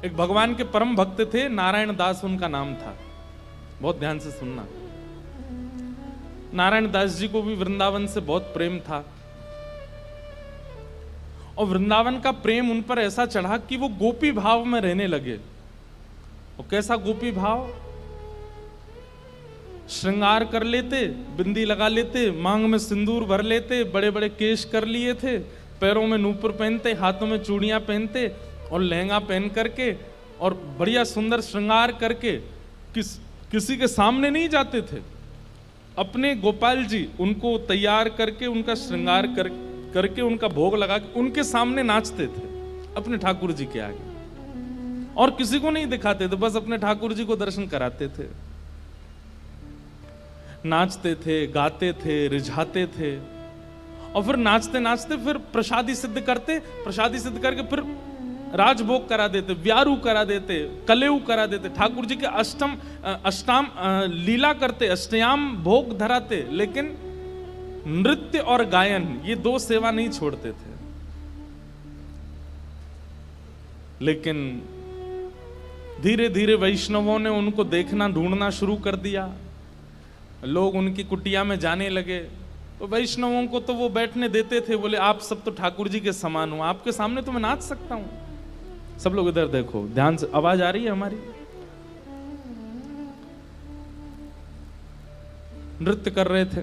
एक भगवान के परम भक्त थे, नारायण दास उनका नाम था। बहुत ध्यान से सुनना। नारायण दास जी को भी वृंदावन से बहुत प्रेम था, और वृंदावन का प्रेम उन पर ऐसा चढ़ा कि वो गोपी भाव में रहने लगे। और कैसा गोपी भाव? श्रृंगार कर लेते, बिंदी लगा लेते, मांग में सिंदूर भर लेते, बड़े बड़े केश कर लिए थे, पैरों में नूपुर पहनते, हाथों में चूड़ियां पहनते और लहंगा पहन करके और बढ़िया सुंदर श्रृंगार करके किसी के सामने नहीं जाते थे। अपने गोपाल जी उनको तैयार करके, उनका श्रृंगार करके उनका भोग लगा के उनके सामने नाचते थे, अपने ठाकुर जी के आगे, और किसी को नहीं दिखाते थे, बस अपने ठाकुर जी को दर्शन कराते थे। नाचते थे, गाते थे, रिझाते थे, और फिर नाचते नाचते फिर प्रसादी सिद्ध करते, प्रसादी सिद्ध करके फिर राजभोग करा देते, व्यारू करा देते, कलेऊ करा देते, ठाकुर जी के अष्टाम लीला करते, अष्टयाम भोग धराते, लेकिन नृत्य और गायन ये दो सेवा नहीं छोड़ते थे। लेकिन धीरे धीरे वैष्णवों ने उनको देखना, ढूंढना शुरू कर दिया। लोग उनकी कुटिया में जाने लगे, तो वैष्णवों को तो वो बैठने देते थे, बोले आप सब तो ठाकुर जी के समान हो, आपके सामने तो मैं नाच सकता हूं। सब लोग इधर देखो, ध्यान से, आवाज आ रही है हमारी? नृत्य कर रहे थे।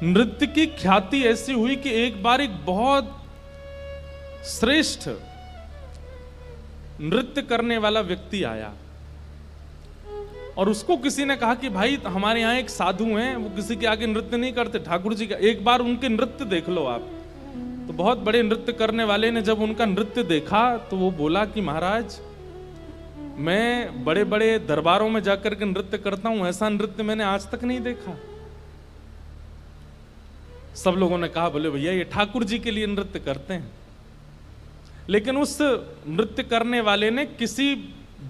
नृत्य की ख्याति ऐसी हुई कि एक बार एक बहुत श्रेष्ठ नृत्य करने वाला व्यक्ति आया, और उसको किसी ने कहा कि भाई हमारे यहाँ एक साधु हैं, वो किसी के आगे नृत्य नहीं करते, ठाकुर जी का, एक बार उनके नृत्य देख लो आप। तो बहुत बड़े नृत्य करने वाले ने जब उनका नृत्य देखा तो वो बोला कि महाराज, मैं बड़े बड़े दरबारों में जाकर के नृत्य करता हूं, ऐसा नृत्य मैंने आज तक नहीं देखा। सब लोगों ने कहा, बोले भैया ये ठाकुर जी के लिए नृत्य करते हैं। लेकिन उस नृत्य करने वाले ने किसी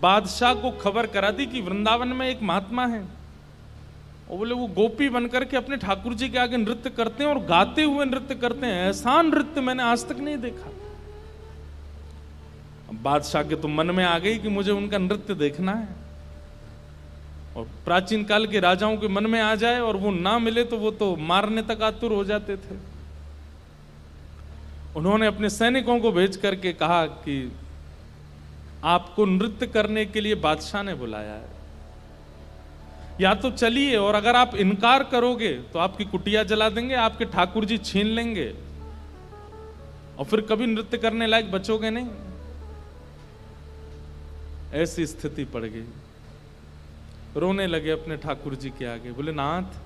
बादशाह को खबर करा दी कि वृंदावन में एक महात्मा है, और बोले वो गोपी बनकर के अपने ठाकुर जी के आगे नृत्य करते हैं और गाते हुए नृत्य करते हैं, ऐसा नृत्य मैंने आज तक नहीं देखा। बादशाह के तो मन में आ गई कि मुझे उनका नृत्य देखना है, और प्राचीन काल के राजाओं के मन में आ जाए और वो ना मिले तो वो तो मारने तक आतुर हो जाते थे। उन्होंने अपने सैनिकों को भेज करके कहा कि आपको नृत्य करने के लिए बादशाह ने बुलाया है, या तो चलिए, और अगर आप इनकार करोगे तो आपकी कुटिया जला देंगे, आपके ठाकुर जी छीन लेंगे, और फिर कभी नृत्य करने लायक बचोगे नहीं। ऐसी स्थिति पड़ गई। रोने लगे अपने ठाकुर जी के आगे, बोले नाथ,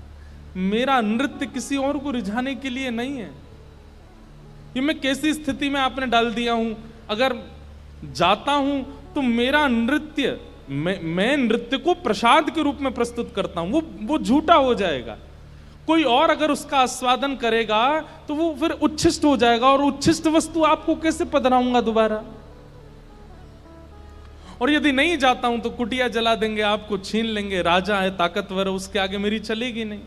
मेरा नृत्य किसी और को रिझाने के लिए नहीं है, ये मैं कैसी स्थिति में आपने डाल दिया हूं। अगर जाता हूं तो मेरा नृत्य, मैं नृत्य को प्रसाद के रूप में प्रस्तुत करता हूं, वो झूठा हो जाएगा। कोई और अगर उसका आस्वादन करेगा तो वो फिर उच्छिष्ट हो जाएगा, और उच्छिष्ट वस्तु आपको कैसे पधराऊंगा दोबारा। और यदि नहीं जाता हूं तो कुटिया जला देंगे, आपको छीन लेंगे, राजा है, ताकतवर है, उसके आगे मेरी चलेगी नहीं।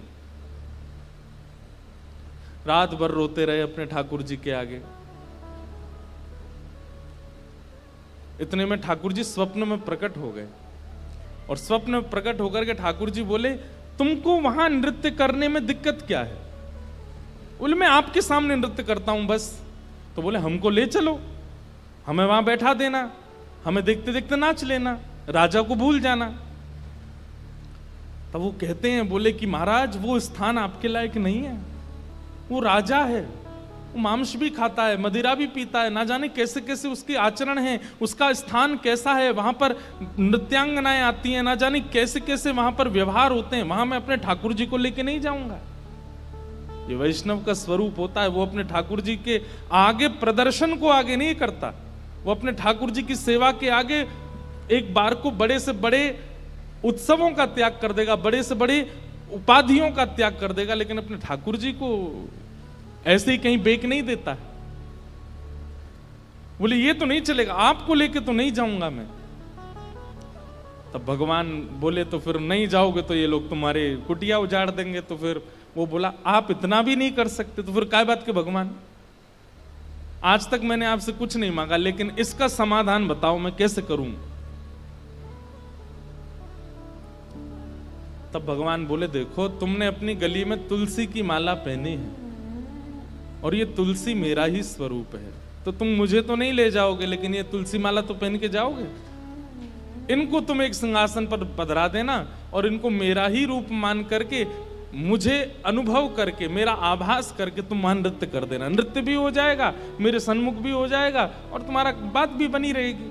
रात भर रोते रहे अपने ठाकुर जी के आगे। इतने में ठाकुर जी स्वप्न में प्रकट हो गए, और स्वप्न में प्रकट होकर के ठाकुर जी बोले, तुमको वहां नृत्य करने में दिक्कत क्या है? बोले मैं आपके सामने नृत्य करता हूं बस। तो बोले हमको ले चलो, हमें वहां बैठा देना, हमें देखते देखते नाच लेना, राजा को भूल जाना। तब वो कहते हैं, बोले कि महाराज वो स्थान आपके लायक नहीं है, वो राजा है, वो मांस भी खाता है, मदिरा भी पीता है, ना जाने कैसे कैसे उसके आचरण है, उसका स्थान कैसा है, वहां पर नृत्यांगनाएं आती हैं, ना जाने कैसे कैसे वहां पर व्यवहार होते हैं, वहां मैं अपने ठाकुर जी को लेके नहीं जाऊंगा। ये वैष्णव का स्वरूप होता है, वो अपने ठाकुर जी के आगे प्रदर्शन को आगे नहीं करता, वो अपने ठाकुर जी की सेवा के आगे एक बार को बड़े से बड़े उत्सवों का त्याग कर देगा, बड़े से बड़े उपाधियों का त्याग कर देगा, लेकिन अपने ठाकुर जी को ऐसे ही कहीं बेक नहीं देता है। बोले ये तो नहीं चलेगा, आपको लेके तो नहीं जाऊंगा मैं। तब भगवान बोले तो फिर नहीं जाओगे तो ये लोग तुम्हारे कुटिया उजाड़ देंगे। तो फिर वो बोला आप इतना भी नहीं कर सकते, तो फिर काय बात के भगवान। आज तक मैंने आपसे कुछ नहीं मांगा, लेकिन इसका समाधान बताओ मैं कैसे करूं। तब भगवान बोले, देखो तुमने अपनी गली में तुलसी की माला पहनी है और ये तुलसी मेरा ही स्वरूप है, तो तुम मुझे तो नहीं ले जाओगे, लेकिन ये तुलसी माला तो पहन के जाओगे। इनको तुम एक सिंहासन पर पधरा देना और इनको मेरा ही रूप मान करके, मुझे अनुभव करके, मेरा आभास करके तुम वहां नृत्य कर देना। नृत्य भी हो जाएगा, मेरे सन्मुख भी हो जाएगा और तुम्हारा बात भी बनी रहेगी।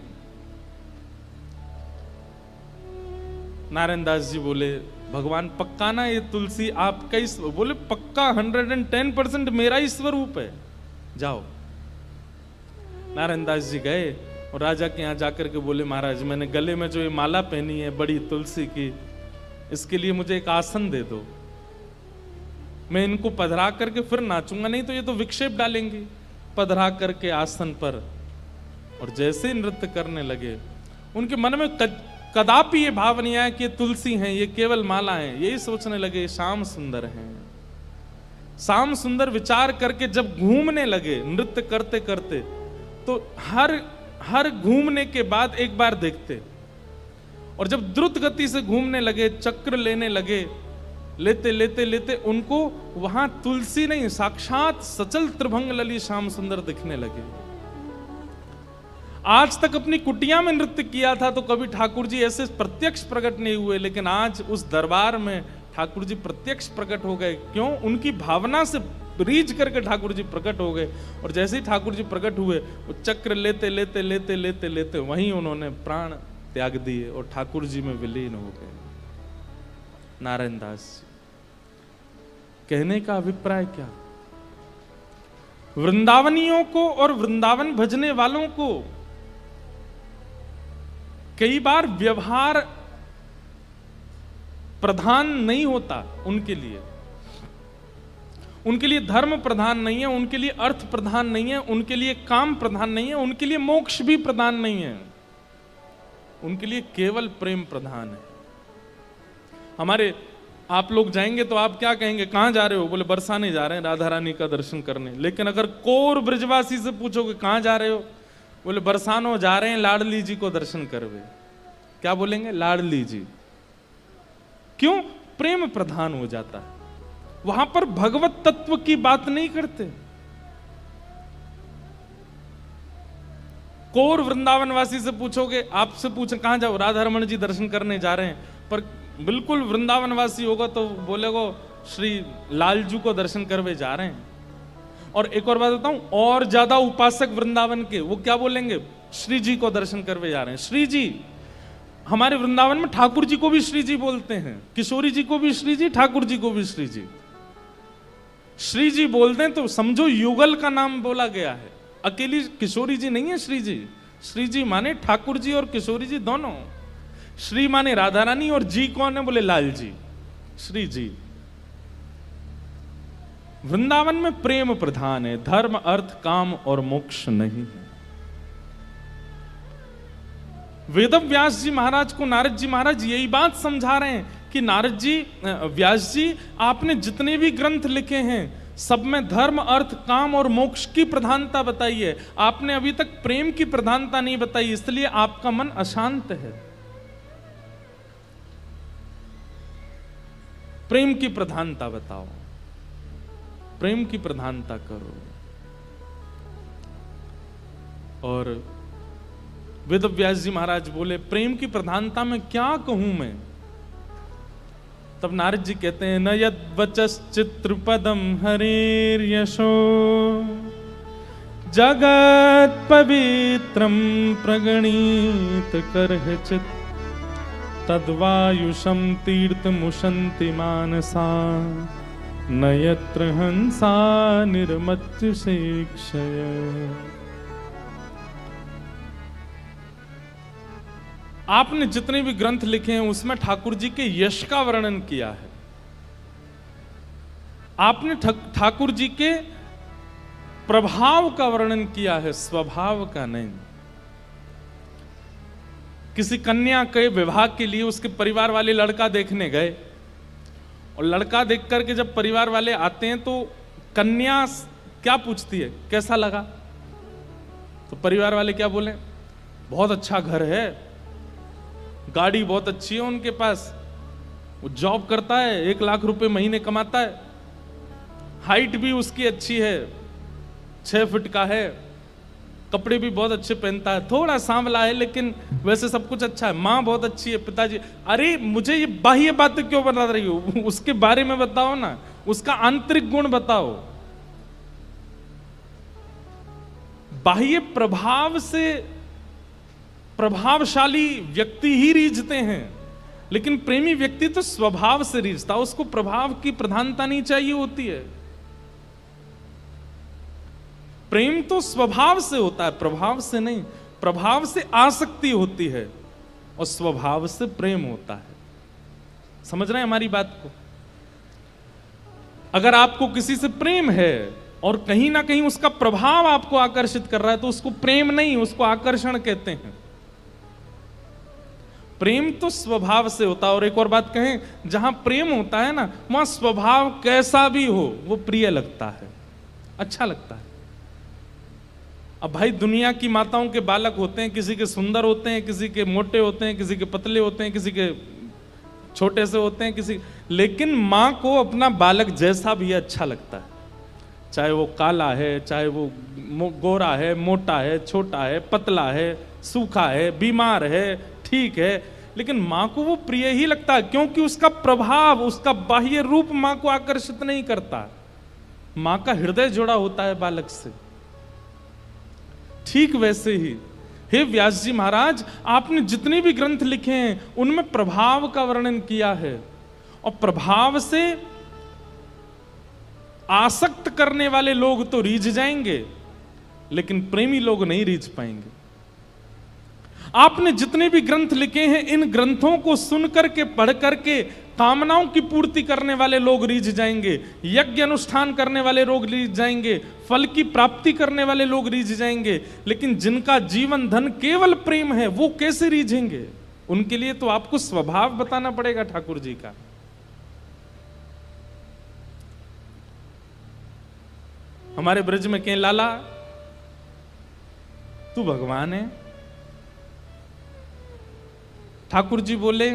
नारायण दास जी बोले, भगवान पक्का ना ये तुलसी आपका ही? बोले पक्का, 110% मेरा ही स्वरूप है, जाओ। नारायण दास जी गए और राजा के यहाँ जाकर के बोले, महाराज मैंने गले में जो ये माला पहनी है बड़ी तुलसी की, इसके लिए मुझे एक आसन दे दो, मैं इनको पधरा करके फिर नाचूंगा, नहीं तो ये तो विक्षेप डालेंगी। पधरा करके आसन पर और जैसे नृत्य करने लगे, उनके मन में कदापि ये भाव नहीं आया कि ये तुलसी हैं, ये केवल माला हैं। यही सोचने लगे श्याम सुंदर हैं। श्याम सुंदर विचार करके जब घूमने लगे नृत्य करते करते, तो हर घूमने के बाद एक बार देखते, और जब द्रुत गति से घूमने लगे, चक्र लेने लगे, लेते लेते लेते उनको वहां तुलसी नहीं, साक्षात सचल त्रिभंग लली श्याम सुंदर दिखने लगे। आज तक अपनी कुटिया में नृत्य किया था तो कभी ठाकुर जी ऐसे प्रत्यक्ष प्रकट नहीं हुए, लेकिन आज उस दरबार में ठाकुर जी प्रत्यक्ष प्रकट हो गए। क्यों? उनकी भावना से रीझ करके ठाकुर जी प्रकट हो गए, और जैसे ही ठाकुर जी प्रकट हुए, वो चक्र लेते लेते लेते लेते लेते वहीं उन्होंने प्राण त्याग दिए और ठाकुर जी में विलीन हो गए। नारायण दास जी, कहने का अभिप्राय क्या? वृंदावनियों को और वृंदावन भजने वालों को कई बार व्यवहार प्रधान नहीं होता, उनके लिए धर्म प्रधान नहीं है, उनके लिए अर्थ प्रधान नहीं है, उनके लिए काम प्रधान नहीं है, उनके लिए मोक्ष भी प्रधान नहीं है, उनके लिए केवल प्रेम प्रधान है। हमारे आप लोग जाएंगे तो आप क्या कहेंगे, कहां जा रहे हो? बोले बरसाने जा रहे हैं, राधा रानी का दर्शन करने। लेकिन अगर कोर ब्रजवासी से पूछोगे कहां जा रहे हो, बोले बरसानो जा रहे हैं लाडली जी को दर्शन करवे। क्या बोलेंगे? लाडली जी। क्यों? प्रेम प्रधान हो जाता है, वहां पर भगवत तत्व की बात नहीं करते। कोर वृंदावनवासी से पूछोगे, आपसे पूछे कहां जाओ, राधा रमण जी दर्शन करने जा रहे हैं, पर बिल्कुल वृंदावनवासी होगा तो बोलेगो श्री लालजू को दर्शन करवे जा रहे हैं। और एक और बात बताऊं, और ज्यादा उपासक वृंदावन के, वो क्या बोलेंगे? श्री जी को दर्शन करवे जा रहे हैं। श्री जी, हमारे वृंदावन में ठाकुर जी को भी श्री जी बोलते हैं, किशोरी जी को भी श्री जी, ठाकुर जी को भी श्री जी। श्री जी बोलते हैं तो समझो युगल का नाम बोला गया है, अकेली किशोरी जी नहीं है श्री जी। श्री जी माने ठाकुर जी और किशोरी जी दोनों। श्री माने राधा रानी और जी कौन है? बोले लाल जी, श्री जी। वृंदावन में प्रेम प्रधान है, धर्म अर्थ काम और मोक्ष नहीं है। वेदव्यास जी महाराज को नारद जी महाराज यही बात समझा रहे हैं कि नारद जी, व्यास जी, आपने जितने भी ग्रंथ लिखे हैं सब में धर्म अर्थ काम और मोक्ष की प्रधानता बताई है, आपने अभी तक प्रेम की प्रधानता नहीं बताई, इसलिए आपका मन अशांत है। प्रेम की प्रधानता बताओ, प्रेम की प्रधानता करो। और वेदव्यास जी महाराज बोले, प्रेम की प्रधानता में क्या कहूं मैं? तब नारद जी कहते हैं, न यद वचश्चित्रपदम हरेर्यशो जगत पवित्रम प्रगणित करहिचित् तद्वायुषम तीर्थमुशन्ति मानसा न यत्र हंसा निर्मत्य शिक्षय। आपने जितने भी ग्रंथ लिखे हैं उसमें ठाकुर जी के यश का वर्णन किया है, आपने ठाकुर जी के प्रभाव का वर्णन किया है, स्वभाव का नहीं। किसी कन्या के विवाह के लिए उसके परिवार वाले लड़का देखने गए, और लड़का देख करके जब परिवार वाले आते हैं तो कन्या क्या पूछती है, कैसा लगा? तो परिवार वाले क्या बोले, बहुत अच्छा घर है, गाड़ी बहुत अच्छी है उनके पास, वो जॉब करता है, 1 लाख रुपए महीने कमाता है, हाइट भी उसकी अच्छी है, 6 फीट का है, कपड़े भी बहुत अच्छे पहनता है, थोड़ा सांवला है लेकिन वैसे सब कुछ अच्छा है, माँ बहुत अच्छी है, पिताजी। अरे मुझे ये बाह्य बातें क्यों बता रही हो, उसके बारे में बताओ ना, उसका आंतरिक गुण बताओ। बाह्य प्रभाव से प्रभावशाली व्यक्ति ही रीझते हैं, लेकिन प्रेमी व्यक्ति तो स्वभाव से रीझता, उसको प्रभाव की प्रधानता नहीं चाहिए होती है। प्रेम तो स्वभाव से होता है, प्रभाव से नहीं। प्रभाव से आसक्ति होती है और स्वभाव से प्रेम होता है। समझ रहे हैं हमारी बात को? अगर आपको किसी से प्रेम है और कहीं ना कहीं उसका प्रभाव आपको आकर्षित कर रहा है, तो उसको प्रेम नहीं, उसको आकर्षण कहते हैं। प्रेम तो स्वभाव से होता है। और एक और बात कहें, जहां प्रेम होता है ना, वहां स्वभाव कैसा भी हो वो प्रिय लगता है, अच्छा लगता है। अब भाई दुनिया की माताओं के बालक होते हैं, किसी के सुंदर होते हैं, किसी के मोटे होते हैं, किसी के पतले होते हैं, किसी के छोटे से होते हैं, किसी, लेकिन माँ को अपना बालक जैसा भी अच्छा लगता है, चाहे वो काला है, चाहे वो गोरा है, मोटा है, छोटा है, पतला है, सूखा है, बीमार है, ठीक है, लेकिन माँ को वो प्रिय ही लगता है, क्योंकि उसका प्रभाव, उसका बाह्य रूप माँ को आकर्षित नहीं करता। माँ का हृदय जुड़ा होता है बालक से। ठीक वैसे ही हे व्यास जी महाराज, आपने जितने भी ग्रंथ लिखे हैं उनमें प्रभाव का वर्णन किया है, और प्रभाव से आसक्त करने वाले लोग तो रीझ जाएंगे, लेकिन प्रेमी लोग नहीं रीझ पाएंगे। आपने जितने भी ग्रंथ लिखे हैं, इन ग्रंथों को सुन करके, पढ़ करके कामनाओं की पूर्ति करने वाले लोग रीझ जाएंगे, यज्ञ अनुष्ठान करने वाले लोग रीझ जाएंगे, फल की प्राप्ति करने वाले लोग रीझ जाएंगे, लेकिन जिनका जीवन धन केवल प्रेम है वो कैसे रीझेंगे? उनके लिए तो आपको स्वभाव बताना पड़ेगा ठाकुर जी का। हमारे ब्रज में कहें, लाला तू भगवान है। ठाकुर जी बोले,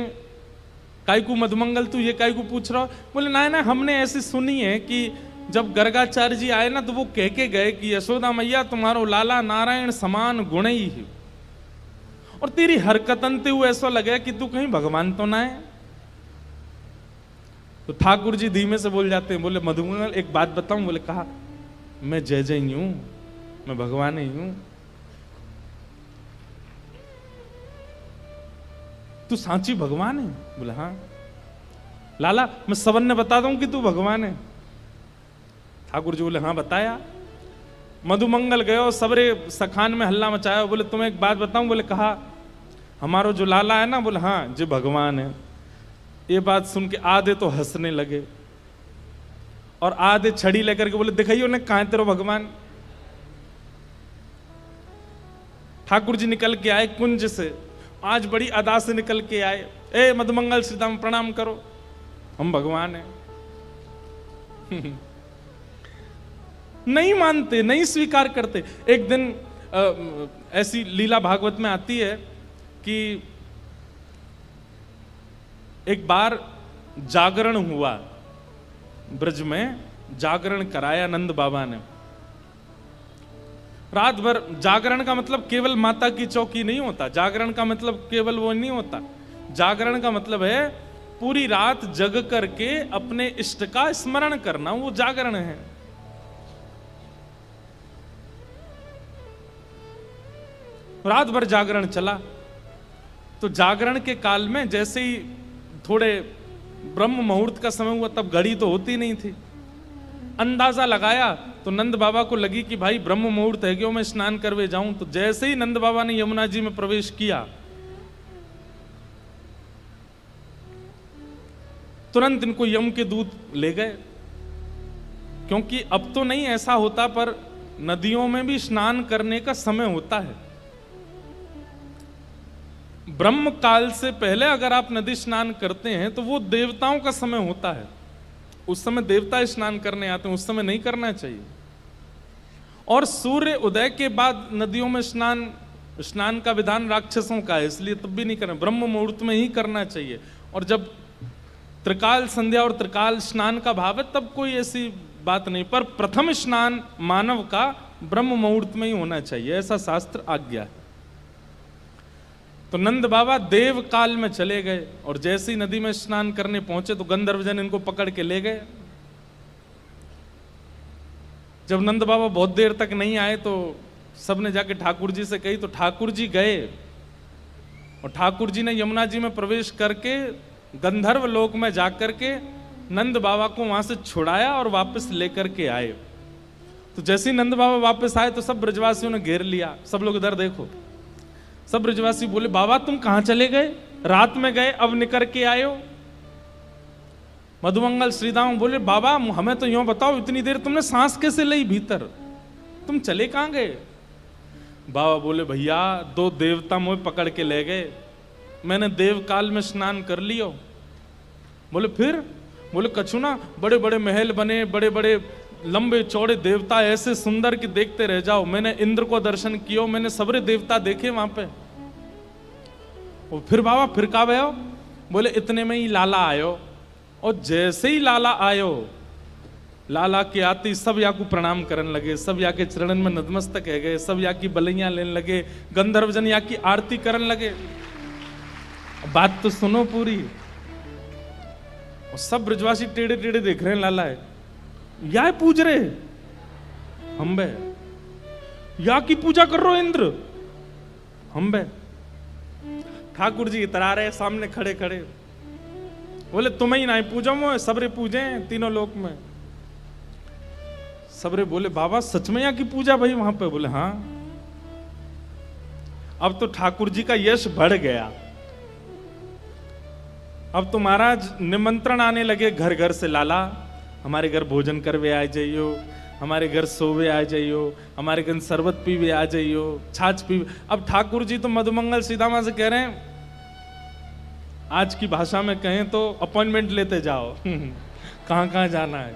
कायकू मधुमंगल तू ये कायकू पूछ रहा हो? बोले ना ना, हमने ऐसी सुनी है कि जब गर्गाचार्य जी आए ना, तो वो कह के गए कि यशोदा मैया तुम्हारो लाला नारायण समान गुण ही है, और तेरी हरकतन ते हुए ऐसा लगे कि तू कहीं भगवान तो ना है। तो ठाकुर जी धीमे से बोल जाते हैं, बोले मधुमंगल एक बात बताऊं? बोले कहा, मैं जय जय ही हूं, मैं भगवान ही हूं। तू सांची भगवान है? बोला हाँ। लाला मैं सबन ने बता दूं कि तू भगवान है? ठाकुर जी बोले हाँ बताया। मधुमंगल गयो, सबरे सखान में हल्ला मचाया। बोले तुम्हें एक बात बताऊं? बोले कहा, हमारो जो लाला है ना, बोले हाँ जो भगवान है। ये बात सुन के आधे तो हंसने लगे और आधे छड़ी लेकर के बोले दिखाइयो ने कहां तेरो भगवान। ठाकुर जी निकल के आए कुंज से, आज बड़ी अदा से निकल के आए, ए मधुमंगल सीताम प्रणाम करो, हम भगवान हैं। नहीं मानते, नहीं स्वीकार करते। एक दिन ऐसी लीला भागवत में आती है कि एक बार जागरण हुआ, ब्रज में जागरण कराया नंद बाबा ने। रात भर जागरण का मतलब केवल माता की चौकी नहीं होता, जागरण का मतलब केवल वो नहीं होता। जागरण का मतलब है पूरी रात जग करके अपने इष्ट का स्मरण करना, वो जागरण है। रात भर जागरण चला, तो जागरण के काल में जैसे ही थोड़े ब्रह्म मुहूर्त का समय हुआ, तब घड़ी तो होती नहीं थी, अंदाजा लगाया तो नंद बाबा को लगी कि भाई ब्रह्म मुहूर्त है, क्यों मैं स्नान करवे जाऊं। तो जैसे ही नंद बाबा ने यमुना जी में प्रवेश किया, तुरंत इनको यम के दूत ले गए, क्योंकि अब तो नहीं ऐसा होता, पर नदियों में भी स्नान करने का समय होता है। ब्रह्म काल से पहले अगर आप नदी स्नान करते हैं तो वो देवताओं का समय होता है, उस समय देवता स्नान करने आते हैं, उस समय नहीं करना चाहिए। और सूर्य उदय के बाद नदियों में स्नान का विधान राक्षसों का है, इसलिए तब भी नहीं करना, ब्रह्म मुहूर्त में ही करना चाहिए। और जब त्रिकाल संध्या और त्रिकाल स्नान का भाव है तब कोई ऐसी बात नहीं, पर प्रथम स्नान मानव का ब्रह्म मुहूर्त में ही होना चाहिए, ऐसा शास्त्र आज्ञा है। तो नंद बाबा देव काल में चले गए और जैसे ही नदी में स्नान करने पहुंचे तो गंधर्वजन इनको पकड़ के ले गए। जब नंद बाबा बहुत देर तक नहीं आए तो सबने जाके ठाकुर जी से कही, तो ठाकुर जी गए और ठाकुर जी ने यमुना जी में प्रवेश करके गंधर्व लोक में जाकर के नंद बाबा को वहां से छुड़ाया और वापस लेकर के आए। तो जैसे ही नंद बाबा वापस आए तो सब ब्रजवासियों ने घेर लिया, सब लोग इधर देखो। सब ब्रजवासी बोले, बाबा तुम कहां चले गए, रात में गए अब निकल के आए हो। मधुमंगल श्रीदाम बोले, बाबा हमें तो यूं बताओ, इतनी देर तुमने सांस कैसे ली भीतर, तुम चले कहां गए। बाबा बोले, भैया 2 देवता मुझे पकड़ के ले गए, मैंने देव काल में स्नान कर लियो। बोले फिर? बोले कछु ना, बड़े बड़े महल बने, बड़े बड़े लंबे चौड़े देवता ऐसे सुंदर कि देखते रह जाओ। मैंने इंद्र को दर्शन कियो, मैंने सबरे देवता देखे वहां पे। और फिर बाबा फिर का भयो? बोले इतने में ही लाला आयो, और जैसे ही लाला आयो, लाला के आते सब या को प्रणाम करने लगे, सब या के चरणन में नतमस्तक है गए, सब या की बलैया लेने लगे, गंधर्वजन या की आरती करने लगे। बात तो सुनो पूरी। और सब ब्रजवासी टेढ़े टेढ़े देख रहे हैं, लाला है या पूज रहे हम बे, या की पूजा कर रहे हो इंद्र हम बे। ठाकुर जी इतरा रहे सामने खड़े खड़े, बोले तुम्हें ही नहीं पूजा मो, सबरे पूजे तीनों लोक में। सबरे बोले, बाबा सच में यहाँ की पूजा भाई वहां पे? बोले हाँ। अब तो ठाकुर जी का यश बढ़ गया, अब तो महाराज निमंत्रण आने लगे घर घर से, लाला हमारे घर भोजन करवे आ जाइयो, हमारे घर सोवे आ जाइयो, हमारे घर शरबत पीवे आ जाइयो, छाछ पीवे। अब ठाकुर जी तो मधुमंगल सीधामा से कह रहे हैं, आज की भाषा में कहें तो अपॉइंटमेंट लेते जाओ कहां कहां जाना है।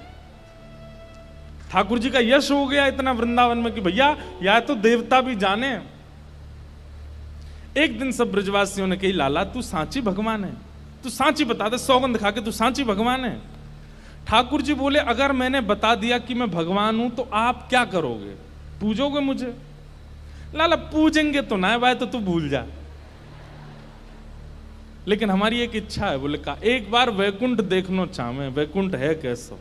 ठाकुर जी का यश हो गया इतना वृंदावन में कि भैया या तो देवता भी जाने। एक दिन सब ब्रजवासियों ने कही, लाला तू सांची भगवान है, तू सांची बता दे, सौगंध खा के तू सांची भगवान है। ठाकुर जी बोले, अगर मैंने बता दिया कि मैं भगवान हूं तो आप क्या करोगे, पूजोगे मुझे? लाला पूजेंगे तो ना भाई, तो तू भूल जा, लेकिन हमारी एक इच्छा है। बोले का एक बार वैकुंठ देखना चाहे, वैकुंठ है कैसो?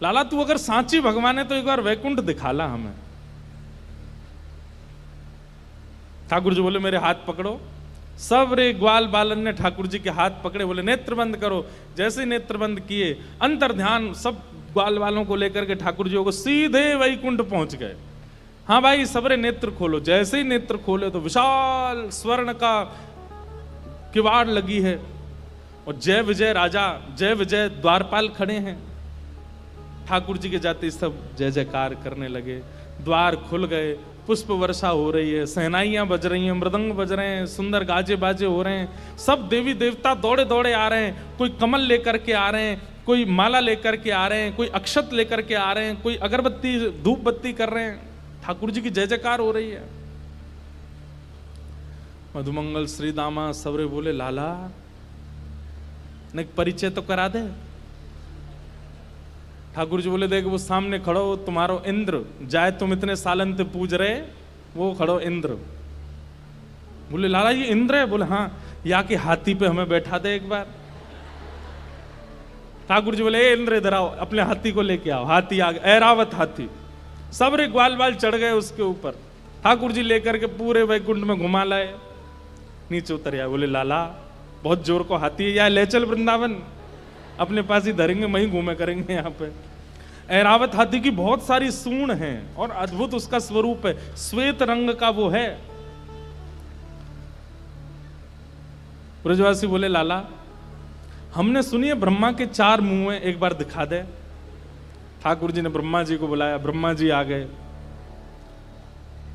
लाला तू अगर सांची भगवान है तो एक बार वैकुंठ दिखाला हमें। ठाकुर जी बोले, मेरे हाथ पकड़ो। सब रे ग्वाल बालन ने ठाकुर जी के हाथ पकड़े, बोले नेत्र बंद करो। जैसे नेत्र बंद किए, अंतर ध्यान सब ग्वाल वालों को लेकर के ठाकुर जी को सीधे वैकुंठ पहुंच गए। हाँ भाई सबरे नेत्र खोलो। जैसे ही नेत्र खोले तो विशाल स्वर्ण का किवाड़ लगी है और जय विजय राजा, जय विजय द्वारपाल खड़े हैं। ठाकुर जी के जाते सब जय जयकार करने लगे, द्वार खुल गए, पुष्प वर्षा हो रही है, सहनाइयां बज रही हैं, मृदंग बज रहे हैं, सुंदर गाजे बाजे हो रहे हैं। सब देवी देवता दौड़े दौड़े आ रहे हैं, कोई कमल लेकर के आ रहे हैं, कोई माला लेकर के आ रहे हैं, कोई अक्षत लेकर के आ रहे हैं, कोई अगरबत्ती धूप बत्ती कर रहे हैं। ठाकुर जी की जय जयकार हो रही है। मधुमंगल श्री दामा सबरे बोले, लाला ने परिचय तो करा दे। ठाकुर जी बोले, देख वो सामने खड़ो तुम्हारो इंद्र, जाए तुम इतने सालन से पूज रहे, वो खड़ो इंद्र। बोले लाला ये इंद्र है? बोले हाँ। या के हाथी पे हमें बैठा दे एक बार। ठाकुर जी बोले, इंद्र इधर आओ, अपने हाथी को लेके आओ। हाथी आ गया, ऐरावत हाथी। सब रे ग्वाल बाल चढ़ गए उसके ऊपर। ठाकुर जी लेकर के पूरे वैकुंठ में घुमा लाए, नीचे उतर आए। बोले लाला बहुत जोर को हाथी है, या ले चल वृंदावन, अपने पास ही धरेंगे, वहीं घूमे करेंगे। यहाँ पे ऐरावत हाथी की बहुत सारी सूंड हैं और अद्भुत उसका स्वरूप है, श्वेत रंग का वो है। ब्रजवासी बोले, लाला हमने सुनी है ब्रह्मा के 4 मुंह हैं, एक बार दिखा दे। ठाकुर जी ने ब्रह्मा जी को बुलाया, ब्रह्मा जी आ गए।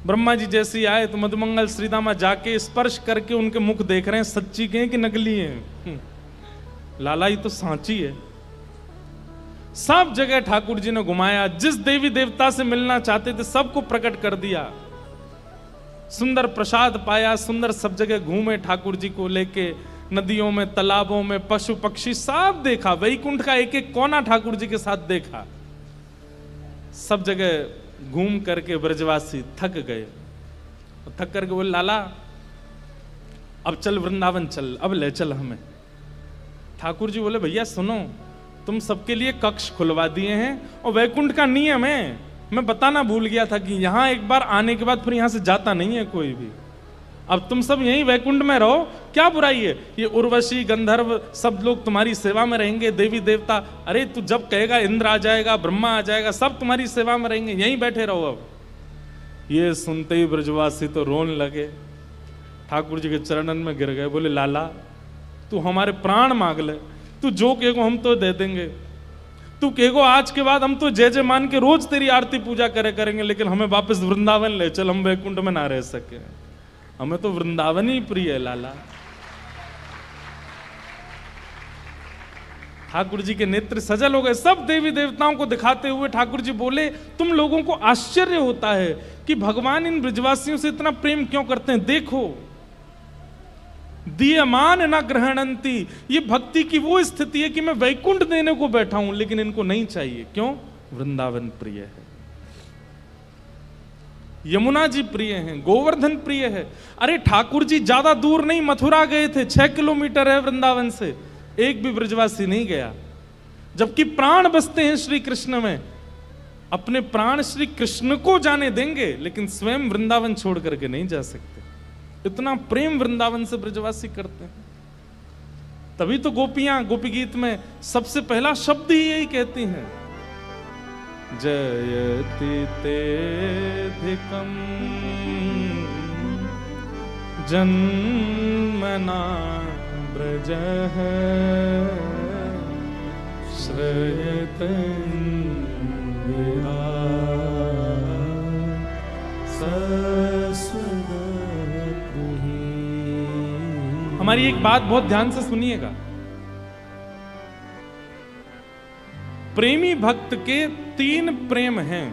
ब्रह्मा जी जैसे ही आए तो मधुमंगल श्रीदामा जाके स्पर्श करके उनके मुख देख रहे हैं, सच्ची के हैं कि नकली हैं। लाला ये तो सांची है। सब जगह ठाकुर जी ने घुमाया, जिस देवी देवता से मिलना चाहते थे सबको प्रकट कर दिया, सुंदर प्रसाद पाया, सुंदर सब जगह घूमे ठाकुर जी को लेके, नदियों में, तालाबों में, पशु पक्षी सब देखा, वैकुंठ का एक एक कोना ठाकुर जी के साथ देखा। सब जगह घूम करके ब्रजवासी थक गए, थक करके बोले लाला अब चल वृंदावन चल, अब ले चल हमें। ठाकुर जी बोले भैया सुनो, तुम सबके लिए कक्ष खुलवा दिए हैं और वैकुंठ का नियम है, मैं बताना भूल गया था कि यहां एक बार आने के बाद फिर यहां से जाता नहीं है कोई भी। अब तुम सब यहीं वैकुंठ में रहो, क्या बुराई है, ये उर्वशी गंधर्व सब लोग तुम्हारी सेवा में रहेंगे, देवी देवता, अरे तू जब कहेगा इंद्र आ जाएगा, ब्रह्मा आ जाएगा, सब तुम्हारी सेवा में रहेंगे, यहीं बैठे रहो। अब ये सुनते ही ब्रजवासी तो रोने लगे, ठाकुर जी के चरणन में गिर गए, बोले लाला तू हमारे प्राण मांग ले, तू जो कहेगो हम तो दे देंगे, तू कहेगो आज के बाद हम तो जय जय मान के रोज तेरी आरती पूजा करेंगे, लेकिन हमें वापस वृंदावन ले चल, हम वैकुंठ में ना रह सके, हमें तो वृंदावन ही प्रिय है लाला। ठाकुर जी के नेत्र सजल हो गए, सब देवी देवताओं को दिखाते हुए ठाकुर जी बोले तुम लोगों को आश्चर्य होता है कि भगवान इन ब्रजवासियों से इतना प्रेम क्यों करते हैं, देखो दीयमान न ग्रहणंती, ये भक्ति की वो स्थिति है कि मैं वैकुंठ देने को बैठा हूं लेकिन इनको नहीं चाहिए, क्यों, वृंदावन प्रिय है, यमुना जी प्रिय हैं, गोवर्धन प्रिय है। अरे ठाकुर जी ज्यादा दूर नहीं, मथुरा गए थे, 6 किलोमीटर है वृंदावन से, एक भी ब्रजवासी नहीं गया, जबकि प्राण बसते हैं श्री कृष्ण में, अपने प्राण श्री कृष्ण को जाने देंगे लेकिन स्वयं वृंदावन छोड़ करके नहीं जा सकते, इतना प्रेम वृंदावन से ब्रजवासी करते हैं। तभी तो गोपियां गोपी गीत में सबसे पहला शब्द ही यही कहती हैं, जयति तेधिकं जन्मना ब्रजः श्रयतं विहार सस्वगतिः। हमारी एक बात बहुत ध्यान से सुनिएगा, प्रेमी भक्त के 3 प्रेम हैं,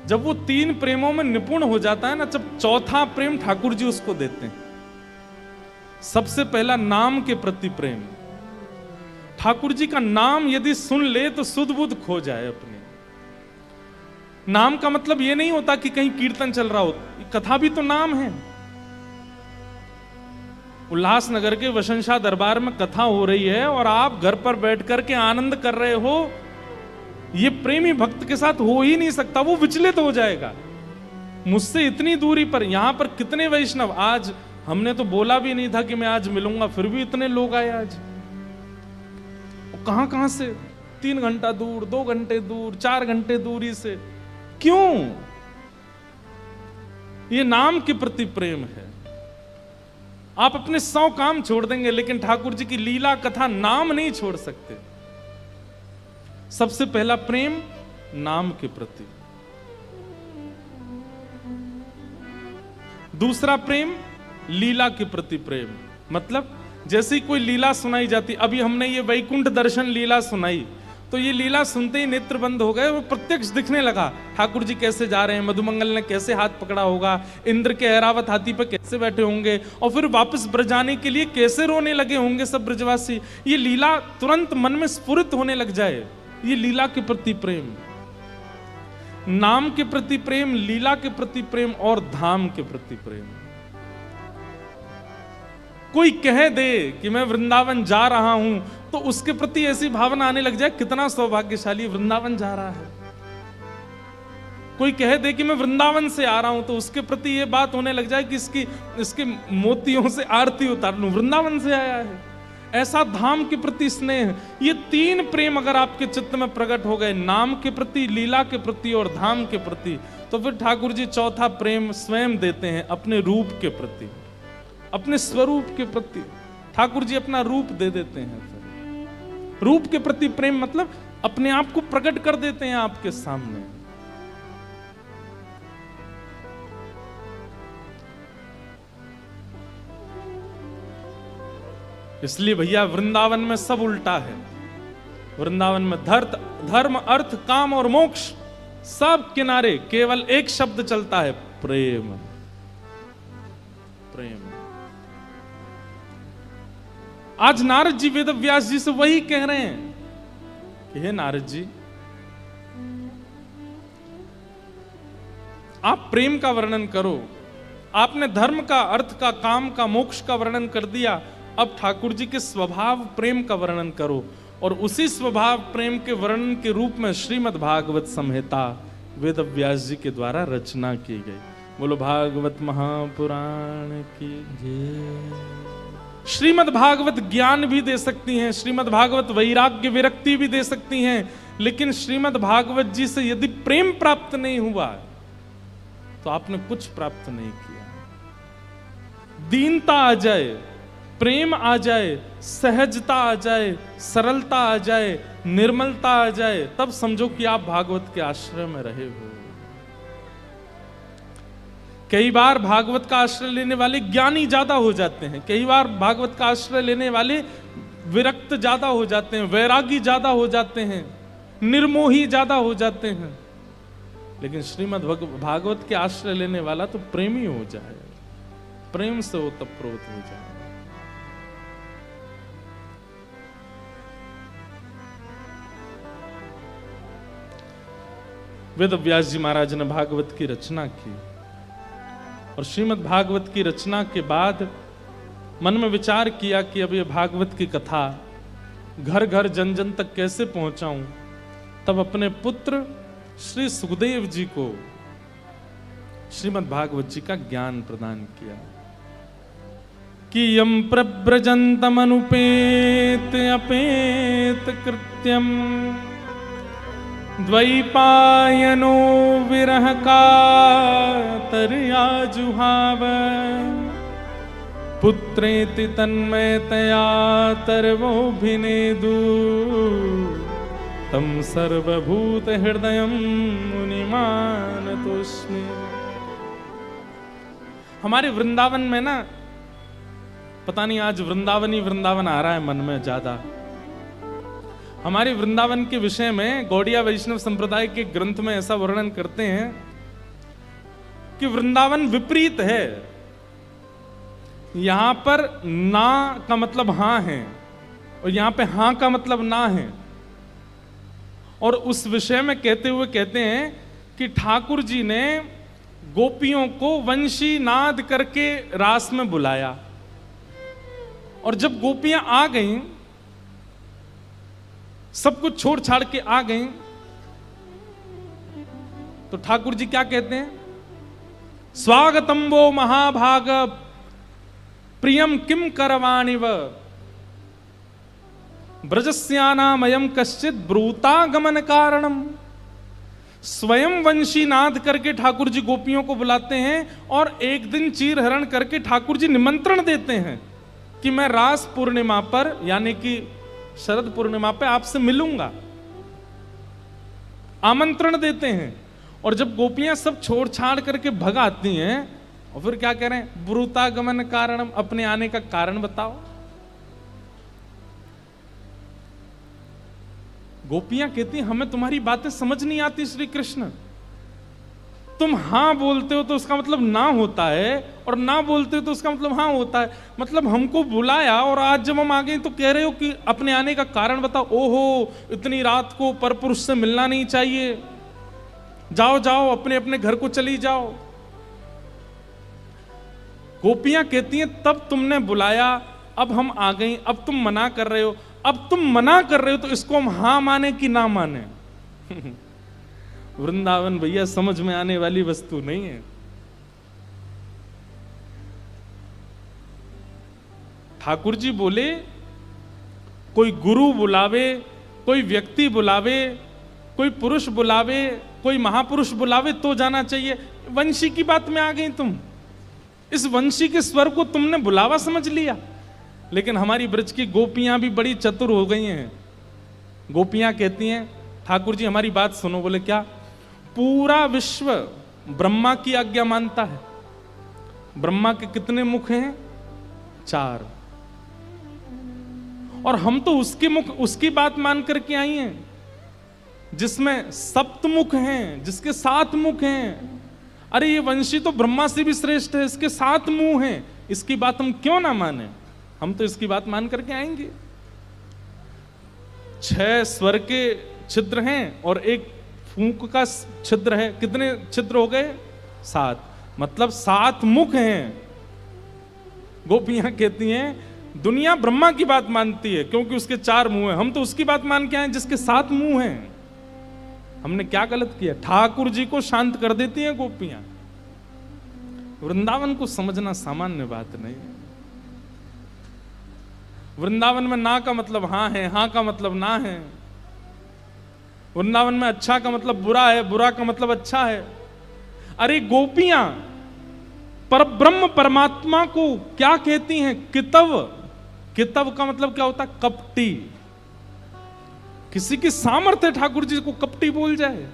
जब वो 3 प्रेमों में निपुण हो जाता है ना, जब चौथा प्रेम ठाकुर जी उसको देते हैं। सबसे पहला नाम के प्रति प्रेम, ठाकुर जी का नाम यदि सुन ले तो सुध बुध खो जाए अपने। नाम का मतलब ये नहीं होता कि कहीं कीर्तन चल रहा हो, कथा भी तो नाम है। उल्लासनगर के वसंशा दरबार में कथा हो रही है और आप घर पर बैठ करके आनंद कर रहे हो, ये प्रेमी भक्त के साथ हो ही नहीं सकता, वो विचलित हो जाएगा। मुझसे इतनी दूरी पर, यहां पर कितने वैष्णव, आज हमने तो बोला भी नहीं था कि मैं आज मिलूंगा, फिर भी इतने लोग आए आज, कहां कहां से, 3 घंटा दूर, 2 घंटे दूर, 4 घंटे दूरी से, क्यों? ये नाम के प्रति प्रेम है। आप अपने 100 काम छोड़ देंगे लेकिन ठाकुर जी की लीला कथा नाम नहीं छोड़ सकते। सबसे पहला प्रेम नाम के प्रति, दूसरा प्रेम लीला के प्रति प्रेम, मतलब जैसे ही कोई लीला सुनाई जाती, अभी हमने ये वैकुंठ दर्शन लीला सुनाई, तो ये लीला सुनते ही नेत्र बंद हो गए, वो प्रत्यक्ष दिखने लगा, ठाकुर जी कैसे जा रहे हैं, मधुमंगल ने कैसे हाथ पकड़ा होगा, इंद्र के ऐरावत हाथी पर कैसे बैठे होंगे, और फिर वापस ब्रज जाने के लिए कैसे रोने लगे होंगे सब ब्रजवासी। ये लीला तुरंत मन में स्फुरित होने लग जाए, ये लीला के प्रति प्रेम, नाम के प्रति प्रेम, लीला के प्रति प्रेम और धाम के प्रति प्रेम। कोई कह दे कि मैं वृंदावन जा रहा हूं तो उसके प्रति ऐसी भावना आने लग जाए, कितना सौभाग्यशाली वृंदावन जा रहा है। कोई कह दे कि मैं वृंदावन से आ रहा हूं तो उसके प्रति ये बात होने लग जाए कि इसके मोतियों से आरती उतार लूं, वृंदावन से आया है। ऐसा धाम के प्रति स्नेह, ये 3 प्रेम अगर आपके चित्त में प्रकट हो गए, नाम के प्रति, लीला के प्रति और धाम के प्रति, तो फिर ठाकुर जी चौथा प्रेम स्वयं देते हैं, अपने रूप के प्रति, अपने स्वरूप के प्रति। ठाकुर जी अपना रूप दे देते हैं। फिर रूप के प्रति प्रेम मतलब अपने आप को प्रकट कर देते हैं आपके सामने। इसलिए भैया वृंदावन में सब उल्टा है। वृंदावन में धर्म, अर्थ, काम और मोक्ष सब किनारे केवल एक शब्द चलता है, प्रेम। प्रेम। आज नारद जी वेद व्यास जी से वही कह रहे हैं कि हे नारद जी, आप प्रेम का वर्णन करो। आपने धर्म का, अर्थ का, काम का, मोक्ष का वर्णन कर दिया, अब ठाकुर जी के स्वभाव प्रेम का वर्णन करो। और उसी स्वभाव प्रेम के वर्णन के रूप में श्रीमद् भागवत संहिता वेद व्यास जी के द्वारा रचना की गई। बोलो भागवत महापुराण की जय। श्रीमद् भागवत ज्ञान भी दे सकती हैं, श्रीमद् भागवत वैराग्य विरक्ति भी दे सकती हैं, लेकिन श्रीमद् भागवत जी से यदि प्रेम प्राप्त नहीं हुआ तो आपने कुछ प्राप्त नहीं किया। दीनता आ जाए, प्रेम आ जाए, सहजता आ जाए, सरलता आ जाए, निर्मलता आ जाए, तब समझो कि आप भागवत के आश्रय में रहे हो। कई बार भागवत का आश्रय लेने वाले ज्ञानी ज्यादा हो जाते हैं, कई बार भागवत का आश्रय लेने वाले विरक्त ज्यादा हो जाते हैं, वैरागी ज्यादा हो जाते हैं, निर्मोही ज्यादा हो जाते हैं, लेकिन श्रीमद् भागवत के आश्रय लेने वाला तो प्रेमी हो जाए, प्रेम से ओतप्रोत हो जाए। वेद व्यास जी महाराज ने भागवत की रचना की और श्रीमद् भागवत की रचना के बाद मन में विचार किया कि अब ये भागवत की कथा घर घर जन जन तक कैसे पहुंचाऊं। तब अपने पुत्र श्री सुखदेव जी को श्रीमद् भागवत जी का ज्ञान प्रदान किया कि यम प्रव्रजन्तम अनुपेत अपेत कृत्यम द्वैपायनो विरह कातर्या जुहाव पुत्रेति तन्मयतया तर्वोऽभिनेदु तम सर्वभूत हृदयं मुनिमानतोऽस्मि। हमारे वृंदावन में ना, पता नहीं आज वृंदावन ही वृंदावन आ रहा है मन में ज्यादा। हमारे वृंदावन के विषय में गौड़िया वैष्णव संप्रदाय के ग्रंथ में ऐसा वर्णन करते हैं कि वृंदावन विपरीत है। यहां पर ना का मतलब हां है और यहां पे हां का मतलब ना है। और उस विषय में कहते हुए कहते हैं कि ठाकुर जी ने गोपियों को वंशी नाद करके रास में बुलाया और जब गोपियां आ गईं, सब कुछ छोड़ छाड़ के आ गईं, तो ठाकुर जी क्या कहते हैं? स्वागतम वो महाभाग प्रियम किम करवाणिव ब्रजस्यानामयम कश्चित ब्रूतागमन कारणम। स्वयं वंशी नाद करके ठाकुर जी गोपियों को बुलाते हैं और एक दिन चीर हरण करके ठाकुर जी निमंत्रण देते हैं कि मैं रास पूर्णिमा पर यानी कि शरद पूर्णिमा पे आपसे मिलूंगा, आमंत्रण देते हैं। और जब गोपियां सब छोड़ छाड़ करके भग आती हैं और फिर क्या कह रहे हैं? ब्रूतागमन कारणम, अपने आने का कारण बताओ। गोपियां कहती हैं हमें तुम्हारी बातें समझ नहीं आती श्री कृष्ण। तुम हां बोलते हो तो उसका मतलब ना होता है और ना बोलते हो तो उसका मतलब हां होता है। मतलब हमको बुलाया और आज जब हम आ गए तो कह रहे हो कि अपने आने का कारण बताओ। ओहो, इतनी रात को परपुरुष से मिलना नहीं चाहिए, जाओ जाओ अपने अपने घर को चली जाओ। गोपियां कहती हैं तब तुमने बुलाया, अब हम आ गई, अब तुम मना कर रहे हो। अब तुम मना कर रहे हो तो इसको हम हां माने कि ना माने? वृंदावन भैया समझ में आने वाली वस्तु नहीं है। ठाकुर जी बोले कोई गुरु बुलावे, कोई व्यक्ति बुलावे, कोई पुरुष बुलावे, कोई महापुरुष बुलावे तो जाना चाहिए। वंशी की बात में आ गई तुम, इस वंशी के स्वर को तुमने बुलावा समझ लिया। लेकिन हमारी ब्रज की गोपियां भी बड़ी चतुर हो गई हैं। गोपियां कहती हैं ठाकुर जी हमारी बात सुनो। बोले क्या? पूरा विश्व ब्रह्मा की आज्ञा मानता है। ब्रह्मा के कितने मुख हैं? 4। और हम तो उसके मुख उसकी बात मान करके आई हैं जिसमें सप्तमुख हैं, जिसके 7 मुख हैं। अरे ये वंशी तो ब्रह्मा से भी श्रेष्ठ है, इसके 7 मुंह हैं, इसकी बात हम क्यों ना माने? हम तो इसकी बात मान करके आएंगे। 6 स्वर के छिद्र हैं और एक फूंक का छिद्र है। कितने छिद्र हो गए? 7, मतलब 7 मुख हैं। गोपियां कहती हैं दुनिया ब्रह्मा की बात मानती है क्योंकि उसके 4 मुंह हैं, हम तो उसकी बात मान के आए जिसके 7 मुंह हैं। हमने क्या गलत किया? ठाकुर जी को शांत कर देती हैं गोपियां। वृंदावन को समझना सामान्य बात नहीं है। वृंदावन में ना का मतलब हाँ है, हाँ का मतलब ना है। वृंदावन में अच्छा का मतलब बुरा है, बुरा का मतलब अच्छा है। अरे गोपियां परब्रह्म परमात्मा को क्या कहती हैं? कितव। कितव का मतलब क्या होता है? कपटी। किसी की सामर्थ्य ठाकुर जी को कपटी बोल जाए।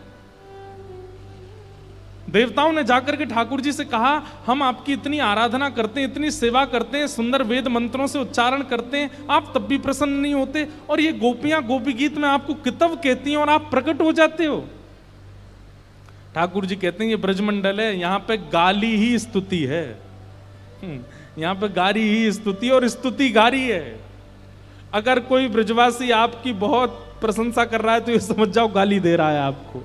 देवताओं ने जाकर के ठाकुर जी से कहा हम आपकी इतनी आराधना करते हैं, इतनी सेवा करते हैं, सुंदर वेद मंत्रों से उच्चारण करते हैं, आप तब भी प्रसन्न नहीं होते, और ये गोपियां गोपी गीत में आपको कितव कहती हैं और आप प्रकट हो जाते हो। ठाकुर जी कहते हैं ये ब्रजमंडल है, यहाँ पे गाली ही स्तुति है। यहाँ पे गारी ही स्तुति और स्तुति गारी है। अगर कोई ब्रजवासी आपकी बहुत प्रशंसा कर रहा है तो ये समझ जाओ गाली दे रहा है आपको,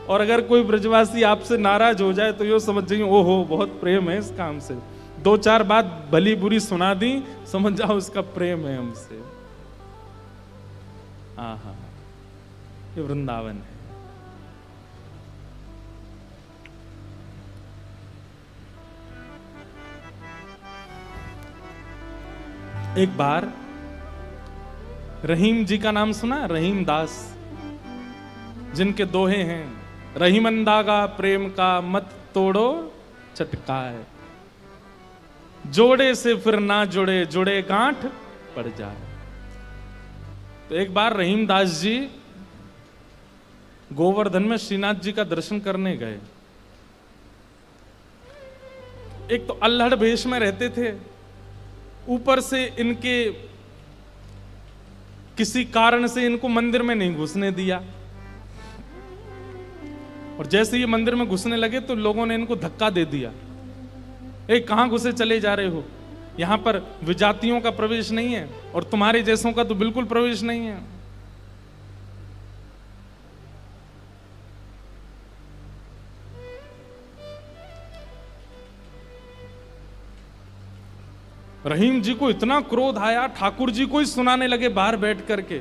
और अगर कोई ब्रजवासी आपसे नाराज हो जाए तो ये समझ जाइए ओहो बहुत प्रेम है इस काम से। 2-4 बात भली बुरी सुना दी, समझ जाओ उसका प्रेम है हमसे। आहा, ये वृंदावन है। एक बार रहीम जी का नाम सुना? रहीम दास, जिनके दोहे हैं, रहीमंदागा प्रेम का मत तोड़ो चटकाए, जोड़े से फिर ना जुड़े, जुड़े गांठ पड़ जाए। तो एक बार रहीम दास जी गोवर्धन में श्रीनाथ जी का दर्शन करने गए। एक तो अल्हड़ भेष में रहते थे, ऊपर से इनके किसी कारण से इनको मंदिर में नहीं घुसने दिया, और जैसे ये मंदिर में घुसने लगे तो लोगों ने इनको धक्का दे दिया। कहां घुसे चले जा रहे हो? यहां पर विजातियों का प्रवेश नहीं है और तुम्हारे जैसों का तो बिल्कुल प्रवेश नहीं है। रहीम जी को इतना क्रोध आया, ठाकुर जी को ही सुनाने लगे बाहर बैठ करके।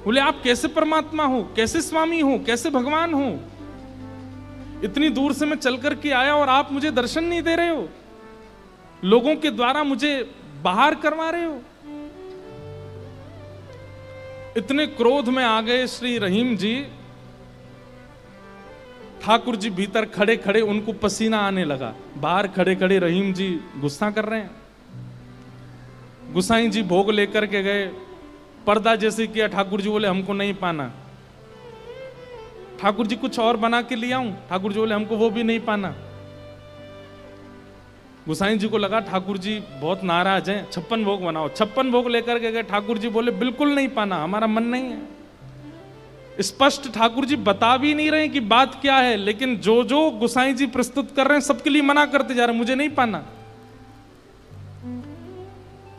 बोले आप कैसे परमात्मा हो, कैसे स्वामी हो, कैसे भगवान हो? इतनी दूर से मैं चल करके आया और आप मुझे दर्शन नहीं दे रहे हो, लोगों के द्वारा मुझे बाहर करवा रहे हो। इतने क्रोध में आ गए श्री रहीम जी। ठाकुर जी भीतर खड़े खड़े उनको पसीना आने लगा, बाहर खड़े खड़े रहीम जी गुस्सा कर रहे हैं। गुसाई जी भोग लेकर के गए, पर्दा जैसे किया, ठाकुर जी बोले हमको नहीं पाना। ठाकुर जी कुछ और बना के ले आऊं? ठाकुर जी बोले हमको वो भी नहीं पाना। गुसाई जी को लगा ठाकुर जी बहुत नाराज हैं, 56 भोग बनाओ। 56 भोग लेकर के गए, ठाकुर जी बोले बिल्कुल नहीं पाना, हमारा मन नहीं है। स्पष्ट ठाकुर जी बता भी नहीं रहे कि बात क्या है, लेकिन जो जो गुसाई जी प्रस्तुत कर रहे हैं सबके लिए मना करते जा रहे हैं, मुझे नहीं पाना।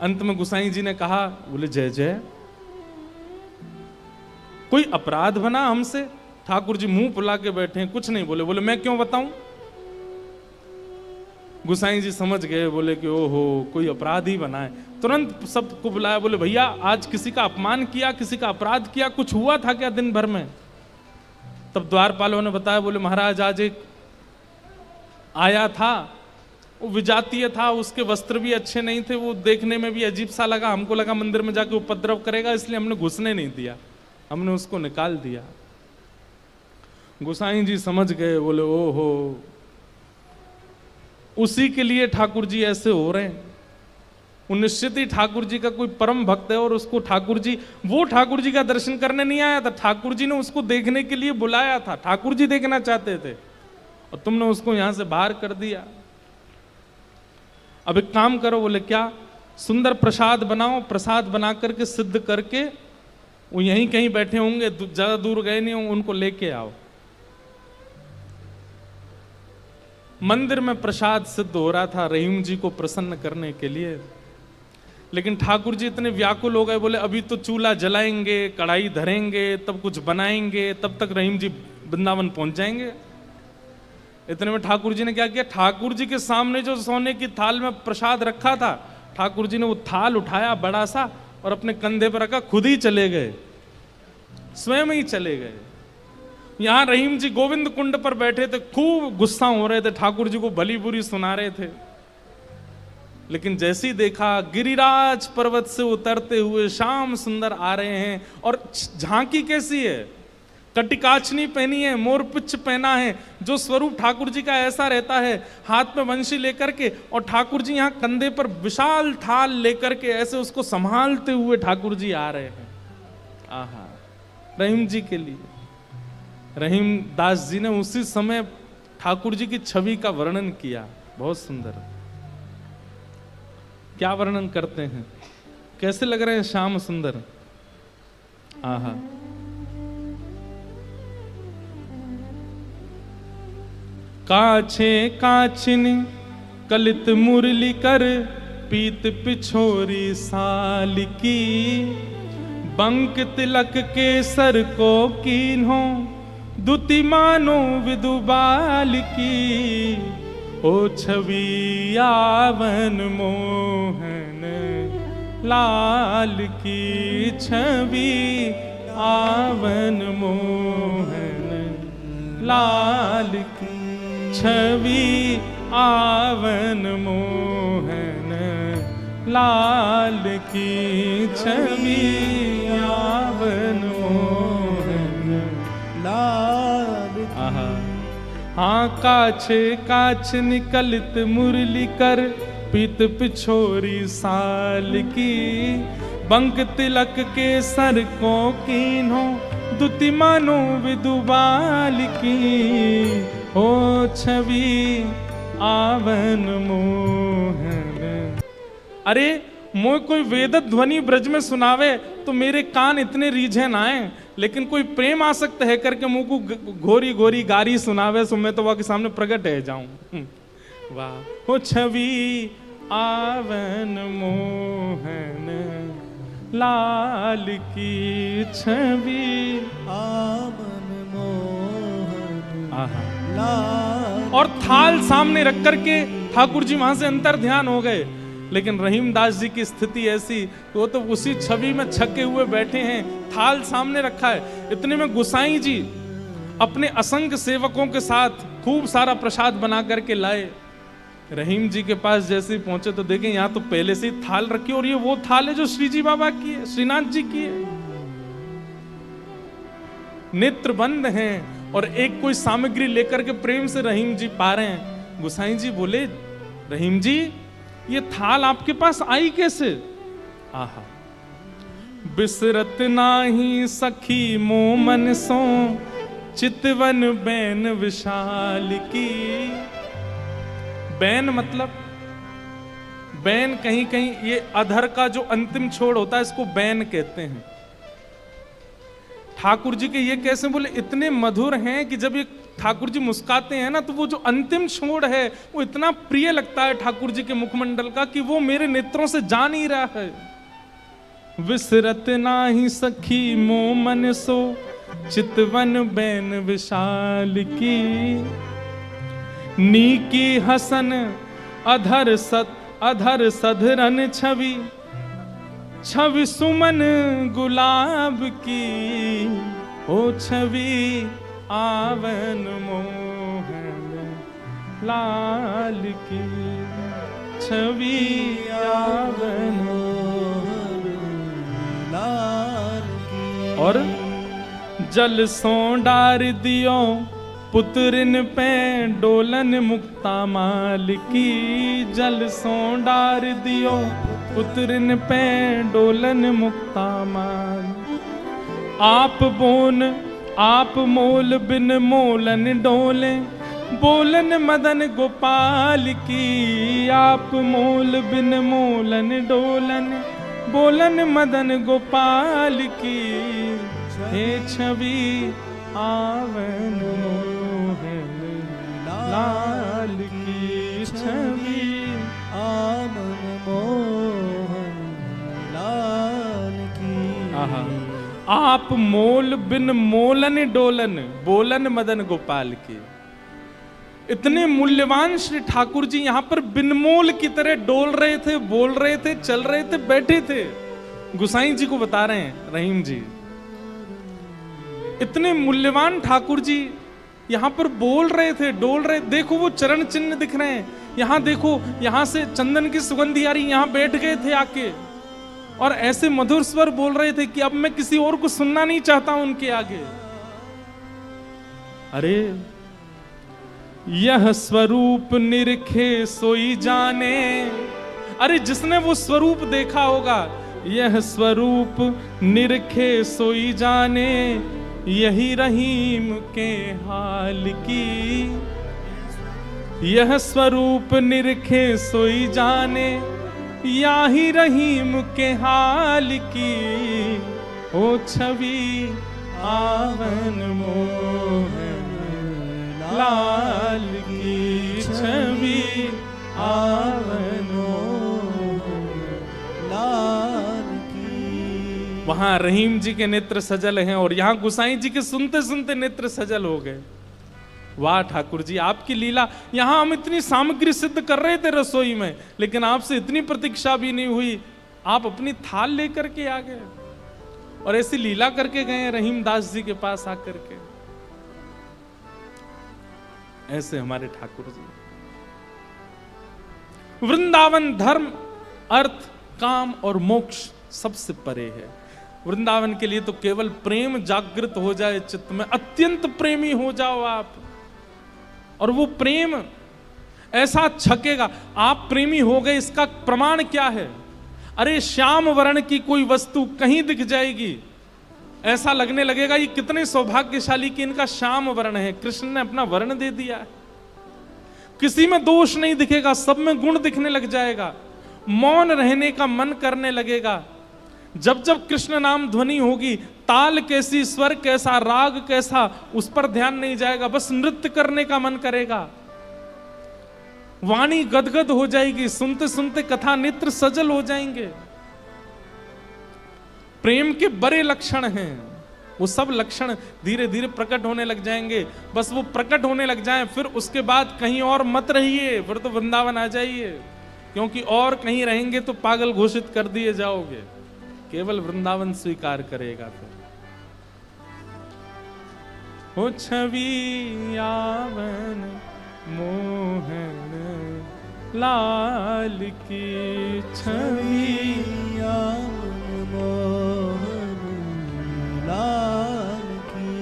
अंत में गुसाई जी ने कहा, बोले जय जय, कोई अपराध बना हमसे? ठाकुर जी मुंह फुला के बैठे हैं, कुछ नहीं बोले। बोले मैं क्यों बताऊं? गुसाई जी समझ गए, बोले कि ओहो कोई अपराध ही बना है। तुरंत सबको बुलाया, बोले भैया आज किसी का अपमान किया, किसी का अपराध किया, कुछ हुआ था क्या दिन भर में? तब द्वारपालों ने बताया, बोले महाराज आज एक आया था, वो विजातीय था, उसके वस्त्र भी अच्छे नहीं थे, वो देखने में भी अजीब सा लगा, हमको लगा मंदिर में जाके उपद्रव करेगा, इसलिए हमने घुसने नहीं दिया, हमने उसको निकाल दिया। गुसाई जी समझ गए, बोले ओहो उसी के लिए ठाकुर जी ऐसे हो रहे हैं। वो निश्चित ही ठाकुर जी का कोई परम भक्त है, और उसको ठाकुर जी, वो ठाकुर जी का दर्शन करने नहीं आया था, ठाकुर जी ने उसको देखने के लिए बुलाया था, ठाकुर जी देखना चाहते थे, और तुमने उसको यहां से बाहर कर दिया। अब एक काम करो। बोले क्या? सुंदर प्रसाद बनाओ, प्रसाद बना करके सिद्ध करके, वो यहीं कहीं बैठे होंगे, ज्यादा दूर गए नहीं होंगे, उनको लेके आओ। मंदिर में प्रसाद सिद्ध हो रहा था रहीम जी को प्रसन्न करने के लिए, लेकिन ठाकुर जी इतने व्याकुल हो गए, बोले अभी तो चूल्हा जलाएंगे, कढ़ाई धरेंगे, तब कुछ बनाएंगे, तब तक रहीम जी वृंदावन पहुंच जाएंगे। इतने में ठाकुर जी ने क्या किया, ठाकुर जी के सामने जो सोने की थाल में प्रसाद रखा था, ठाकुर जी ने वो थाल उठाया बड़ा सा और अपने कंधे पर रखा, खुद ही चले गए, स्वयं ही चले गए। यहां रहीम जी गोविंद कुंड पर बैठे थे, खूब गुस्सा हो रहे थे, ठाकुर जी को भली बुरी सुना रहे थे। लेकिन जैसे ही देखा गिरिराज पर्वत से उतरते हुए श्याम सुंदर आ रहे हैं, और झांकी कैसी है, कटिकाचनी पहनी है, मोरपुच्छ पहना है, जो स्वरूप ठाकुर जी का ऐसा रहता है, हाथ में वंशी लेकर के, और ठाकुर जी यहाँ कंधे पर विशाल थाल लेकर के ऐसे उसको संभालते हुए ठाकुर जी आ रहे हैं। आहा, रहीम जी के लिए रहीम दास जी ने उसी समय ठाकुर जी की छवि का वर्णन किया, बहुत सुंदर। क्या वर्णन करते हैं, कैसे लग रहे हैं श्याम सुंदर। आहा, काछे काछिन कलित मुरली कर, पीत पिछोरी साल की, बंक तिलक के सर को कीन्हो, दुति मानो विदुबाल की, ओ छवि आवन मोहन लाल की, छवि आवन मोहन लाल की, छवि आवन मोहन लाल की, छवि आवन मोहन लाल की। हाँ, काछे काछ निकलित मुरली कर, पीत पिछोरी साल की, बंक तिलक के सर को कीन्हो, दुति मानो विदुबाल की, ओ छवि आवन मोहन। अरे मोह कोई वेद ध्वनि ब्रज में सुनावे तो मेरे कान इतने रीझे ना आए, लेकिन कोई प्रेम आसक्त है करके मुंह को घोरी घोरी गारी सुनावे, सो मैं तो वह के सामने प्रकट है जाऊं। वाह, ओ छवि आवन मोहन लाल की, छवि आवन मोहन लाल। और थाल सामने रख करके ठाकुर जी वहां से अंतर ध्यान हो गए, लेकिन रहीम दास जी की स्थिति ऐसी, वो तो उसी छवि में छके हुए बैठे हैं, थाल सामने रखा है। इतने में गुसाई जी अपने असंख्य सेवकों के साथ खूब सारा प्रसाद बना करके लाए। रहीम जी के पास जैसे ही पहुंचे तो देखें यहाँ तो पहले से ही थाल रखी, और ये वो थाल है जो श्री जी बाबा की है, श्रीनाथ जी की है। नेत्र बंद हैं और एक कोई सामग्री लेकर के प्रेम से रहीम जी पा रहे हैं। गुसाई जी बोले, रहीम जी ये थाल आपके पास आई कैसे? आहा, बिसरत नाही सखी मोमन सो, चितवन बैन विशाल की। बैन मतलब, बैन कहीं कहीं ये अधर का जो अंतिम छोड़ होता है इसको बैन कहते हैं। ठाकुर जी के ये कैसे बोले, इतने मधुर हैं कि जब ये ठाकुर जी मुस्काते हैं ना तो वो जो अंतिम छोड़ है वो इतना प्रिय लगता है ठाकुर जी के मुखमंडल का कि वो मेरे नेत्रों से जा नहीं रहा है। विसरत नाही सखी मोमन सो, चितवन बैन विशाल की। नीकी हसन अधर सधरन छवि, छवि सुमन गुलाब की। ओ छवि आवन मोहन लाल की, छवि आवन मोहन लाल की। और जल सो डार दियो पुत्रिन पे डोलन मुक्ता माल की। जल सो डार दियो पुत्रिन पे डोलन मुक्ता माल। आप बोन आप मोल बिन मोलन डोले, बोलन मदन गोपाल की, आप मोल बिन मोलन डोलन। बोलन मदन गोपाल की, हे छवि आवन मोहन लाल की। छवि आवन मोहन लाल की। आहा, आप मोल बिन मोलन डोलन। बोलन मदन गोपाल की। इतने मूल्यवान श्री ठाकुर जी यहां पर बिनमोल की तरह डोल रहे थे, बोल रहे थे, चल रहे थे, बैठे थे। गुसाई जी को बता रहे हैं रहीम जी, इतने मूल्यवान ठाकुर जी यहां पर बोल रहे थे, डोल रहे। देखो वो चरण चिन्ह दिख रहे हैं, यहां देखो, यहां से चंदन की सुगंधी आ रही, यहां बैठ गए थे आके और ऐसे मधुर स्वर बोल रहे थे कि अब मैं किसी और को सुनना नहीं चाहता उनके आगे। अरे यह स्वरूप निरखे सोई जाने। अरे जिसने वो स्वरूप देखा होगा, यह स्वरूप निरखे सोई जाने, यही रहीम के हाल की। यह स्वरूप निरखे सोई जाने, यही रहीम के हाल की। ओ छवि आवन मोहन लाल की। छवि आवन लाल की। वहां रहीम जी के नेत्र सजल हैं और यहां गुसाई जी के सुनते सुनते नेत्र सजल हो गए। वाह ठाकुर जी, आपकी लीला। यहां हम इतनी सामग्री सिद्ध कर रहे थे रसोई में, लेकिन आपसे इतनी प्रतीक्षा भी नहीं हुई, आप अपनी थाल लेकर के आ गए और ऐसी लीला करके गए रहीम दास जी के पास आकर के। ऐसे हमारे ठाकुर जी। वृंदावन धर्म, अर्थ, काम और मोक्ष सबसे परे है। वृंदावन के लिए तो केवल प्रेम जागृत हो जाए चित्त में, अत्यंत प्रेमी हो जाओ आप, और वो प्रेम ऐसा छकेगा। आप प्रेमी हो गए, इसका प्रमाण क्या है? अरे श्याम वर्ण की कोई वस्तु कहीं दिख जाएगी, ऐसा लगने लगेगा ये कितने सौभाग्यशाली कि इनका श्याम वर्ण है, कृष्ण ने अपना वर्ण दे दिया है। किसी में दोष नहीं दिखेगा, सब में गुण दिखने लग जाएगा। मौन रहने का मन करने लगेगा। जब जब कृष्ण नाम ध्वनि होगी, ताल कैसी, स्वर कैसा, राग कैसा, उस पर ध्यान नहीं जाएगा, बस नृत्य करने का मन करेगा। वाणी गदगद हो जाएगी, सुनते सुनते कथा नेत्र सजल हो जाएंगे। प्रेम के बड़े लक्षण हैं, वो सब लक्षण धीरे धीरे प्रकट होने लग जाएंगे। बस वो प्रकट होने लग जाएं, फिर उसके बाद कहीं और मत रहिए, फिर तो वृंदावन आ जाइए, क्योंकि और कहीं रहेंगे तो पागल घोषित कर दिए जाओगे। केवल वृंदावन स्वीकार करेगा फिर। हो छवि आवन मोहन लाल की। छवि आवन मोहन लाल की।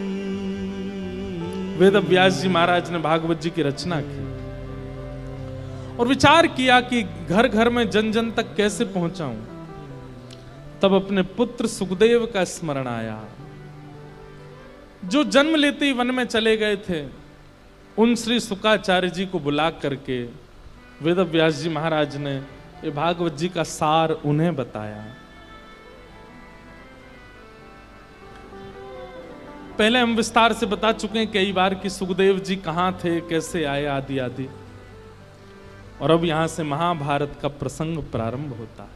वेद व्यास जी महाराज ने भागवत जी की रचना की और विचार किया कि घर घर में जन जन तक कैसे पहुंचाऊं। तब अपने पुत्र सुखदेव का स्मरण आया, जो जन्म लेते ही वन में चले गए थे। उन श्री शुकाचार्य जी को बुला करके वेद व्यास जी महाराज ने ये भागवत जी का सार उन्हें बताया। पहले हम विस्तार से बता चुके हैं कई बार कि सुखदेव जी कहां थे, कैसे आए, आदि आदि। और अब यहां से महाभारत का प्रसंग प्रारंभ होता है।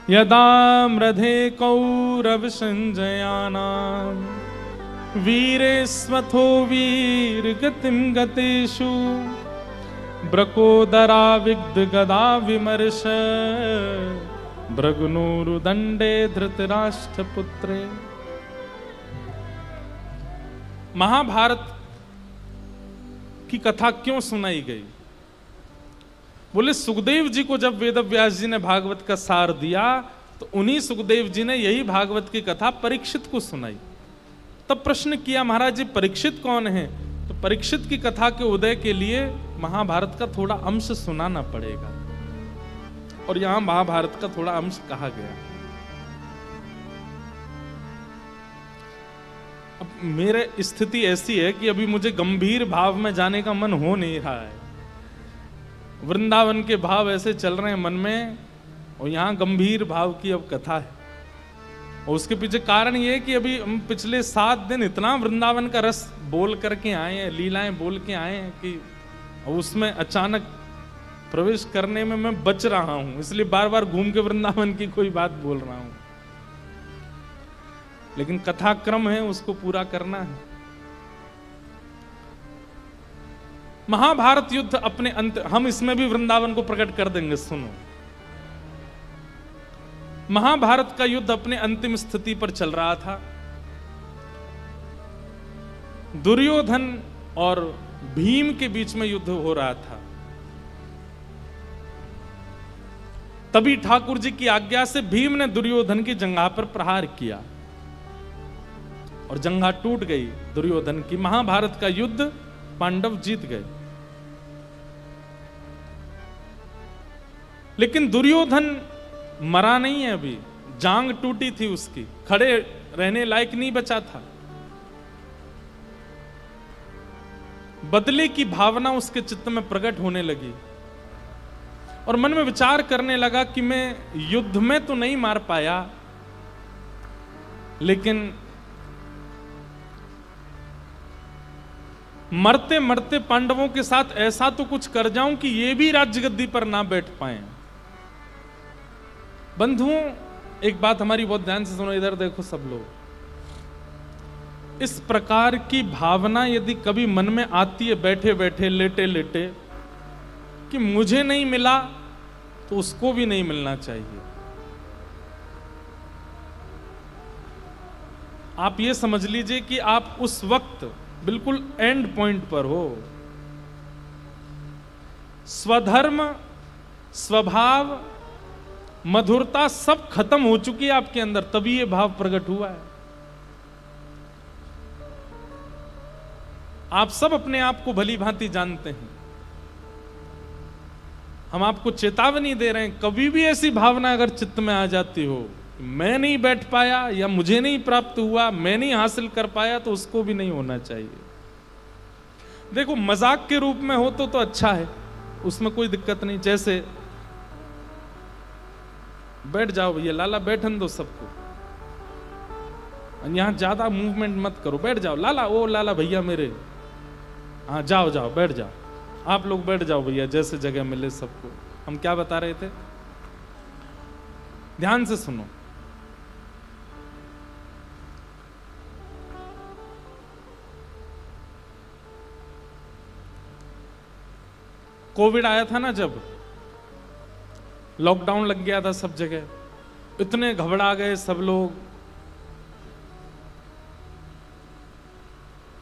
यदा मृधे कौरव संजयानाम वीरेस्वथो वीर गतिम गतेषु ब्रकोदरा विग्ध गदा विमर्श भृगुनूरुदंडे धृतराष्ट्र पुत्रे। महाभारत की कथा क्यों सुनाई गई? बोले सुखदेव जी को जब वेद व्यास जी ने भागवत का सार दिया तो उन्हीं सुखदेव जी ने यही भागवत की कथा परीक्षित को सुनाई। तब प्रश्न किया, महाराज जी परीक्षित कौन है? तो परीक्षित की कथा के उदय के लिए महाभारत का थोड़ा अंश सुनाना पड़ेगा, और यहां महाभारत का थोड़ा अंश कहा गया। अब मेरे स्थिति ऐसी है कि अभी मुझे गंभीर भाव में जाने का मन हो नहीं रहा है। वृंदावन के भाव ऐसे चल रहे हैं मन में, और यहाँ गंभीर भाव की अब कथा है। और उसके पीछे कारण ये है कि अभी हम पिछले 7 दिन इतना वृंदावन का रस बोल करके आए हैं, लीलाएं बोल के आए हैं कि उसमें अचानक प्रवेश करने में मैं बच रहा हूं, इसलिए बार बार घूम के वृंदावन की कोई बात बोल रहा हूं। लेकिन कथाक्रम है, उसको पूरा करना है। महाभारत युद्ध अपने अंत, हम इसमें भी वृंदावन को प्रकट कर देंगे। सुनो, महाभारत का युद्ध अपने अंतिम स्थिति पर चल रहा था। दुर्योधन और भीम के बीच में युद्ध हो रहा था। तभी ठाकुर जी की आज्ञा से भीम ने दुर्योधन की जंघा पर प्रहार किया और जंघा टूट गई दुर्योधन की। महाभारत का युद्ध पांडव जीत गए। लेकिन दुर्योधन मरा नहीं है, अभी जांग टूटी थी उसकी, खड़े रहने लायक नहीं बचा था। बदले की भावना उसके चित्त में प्रकट होने लगी और मन में विचार करने लगा कि मैं युद्ध में तो नहीं मार पाया, लेकिन मरते मरते पांडवों के साथ ऐसा तो कुछ कर जाऊं कि ये भी राज्य गद्दी पर ना बैठ पाए। बंधुओं, एक बात हमारी बहुत ध्यान से सुनो, इधर देखो सब लोग। इस प्रकार की भावना यदि कभी मन में आती है बैठे बैठे लेटे लेटे कि मुझे नहीं मिला तो उसको भी नहीं मिलना चाहिए, आप ये समझ लीजिए कि आप उस वक्त बिल्कुल एंड पॉइंट पर हो। स्वधर्म, स्वभाव, मधुरता सब खत्म हो चुकी है आपके अंदर, तभी ये भाव प्रकट हुआ है। आप सब अपने आप को भली भांति जानते हैं। हम आपको चेतावनी दे रहे हैं, कभी भी ऐसी भावना अगर चित्त में आ जाती हो, मैं नहीं बैठ पाया या मुझे नहीं प्राप्त हुआ, मैं नहीं हासिल कर पाया, तो उसको भी नहीं होना चाहिए। देखो, मजाक के रूप में हो तो अच्छा है, उसमें कोई दिक्कत नहीं। जैसे बैठ जाओ भैया, लाला बैठन दो सबको, यहां ज्यादा मूवमेंट मत करो, बैठ जाओ लाला, ओ लाला भैया मेरे, हाँ जाओ जाओ बैठ जाओ, आप लोग बैठ जाओ भैया, जैसे जगह मिले सबको। हम क्या बता रहे थे, ध्यान से सुनो। कोविड आया था ना, जब लॉकडाउन लग गया था सब जगह, इतने घबरा गए सब लोग।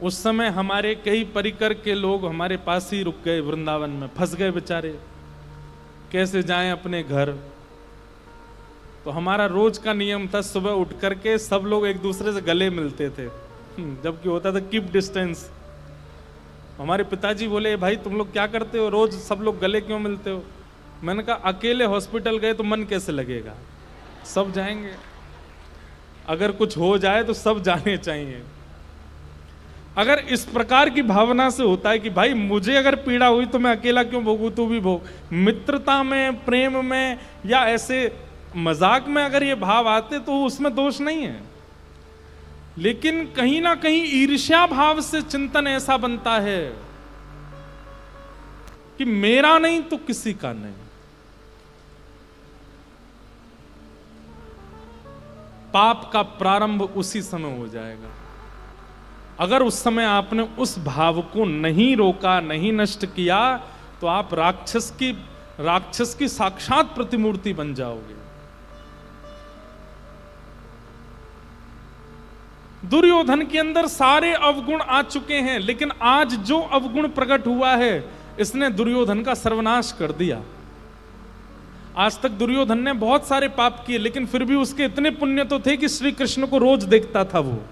उस समय हमारे कई परिकर के लोग हमारे पास ही रुक गए, वृंदावन में फंस गए बेचारे, कैसे जाएं अपने घर। तो हमारा रोज का नियम था, सुबह उठ करके सब लोग एक दूसरे से गले मिलते थे, जबकि होता था कीप डिस्टेंस। हमारे पिताजी बोले, भाई तुम लोग क्या करते हो, रोज सब लोग गले क्यों मिलते हो? मैंने कहा, अकेले हॉस्पिटल गए तो मन कैसे लगेगा, सब जाएंगे, अगर कुछ हो जाए तो सब जाने चाहिए। अगर इस प्रकार की भावना से होता है कि भाई मुझे अगर पीड़ा हुई तो मैं अकेला क्यों भोगूं, तू भी भोग, मित्रता में, प्रेम में या ऐसे मजाक में अगर ये भाव आते तो उसमें दोष नहीं है। लेकिन कहीं ना कहीं ईर्ष्या भाव से चिंतन ऐसा बनता है कि मेरा नहीं तो किसी का नहीं। पाप का प्रारंभ उसी समय हो जाएगा। अगर उस समय आपने उस भाव को नहीं रोका, नहीं नष्ट किया, तो आप राक्षस की साक्षात प्रतिमूर्ति बन जाओगे। दुर्योधन के अंदर सारे अवगुण आ चुके हैं, लेकिन आज जो अवगुण प्रकट हुआ है, इसने दुर्योधन का सर्वनाश कर दिया। आज तक दुर्योधन ने बहुत सारे पाप किए, लेकिन फिर भी उसके इतने पुण्य तो थे कि श्री कृष्ण को रोज देखता था। वो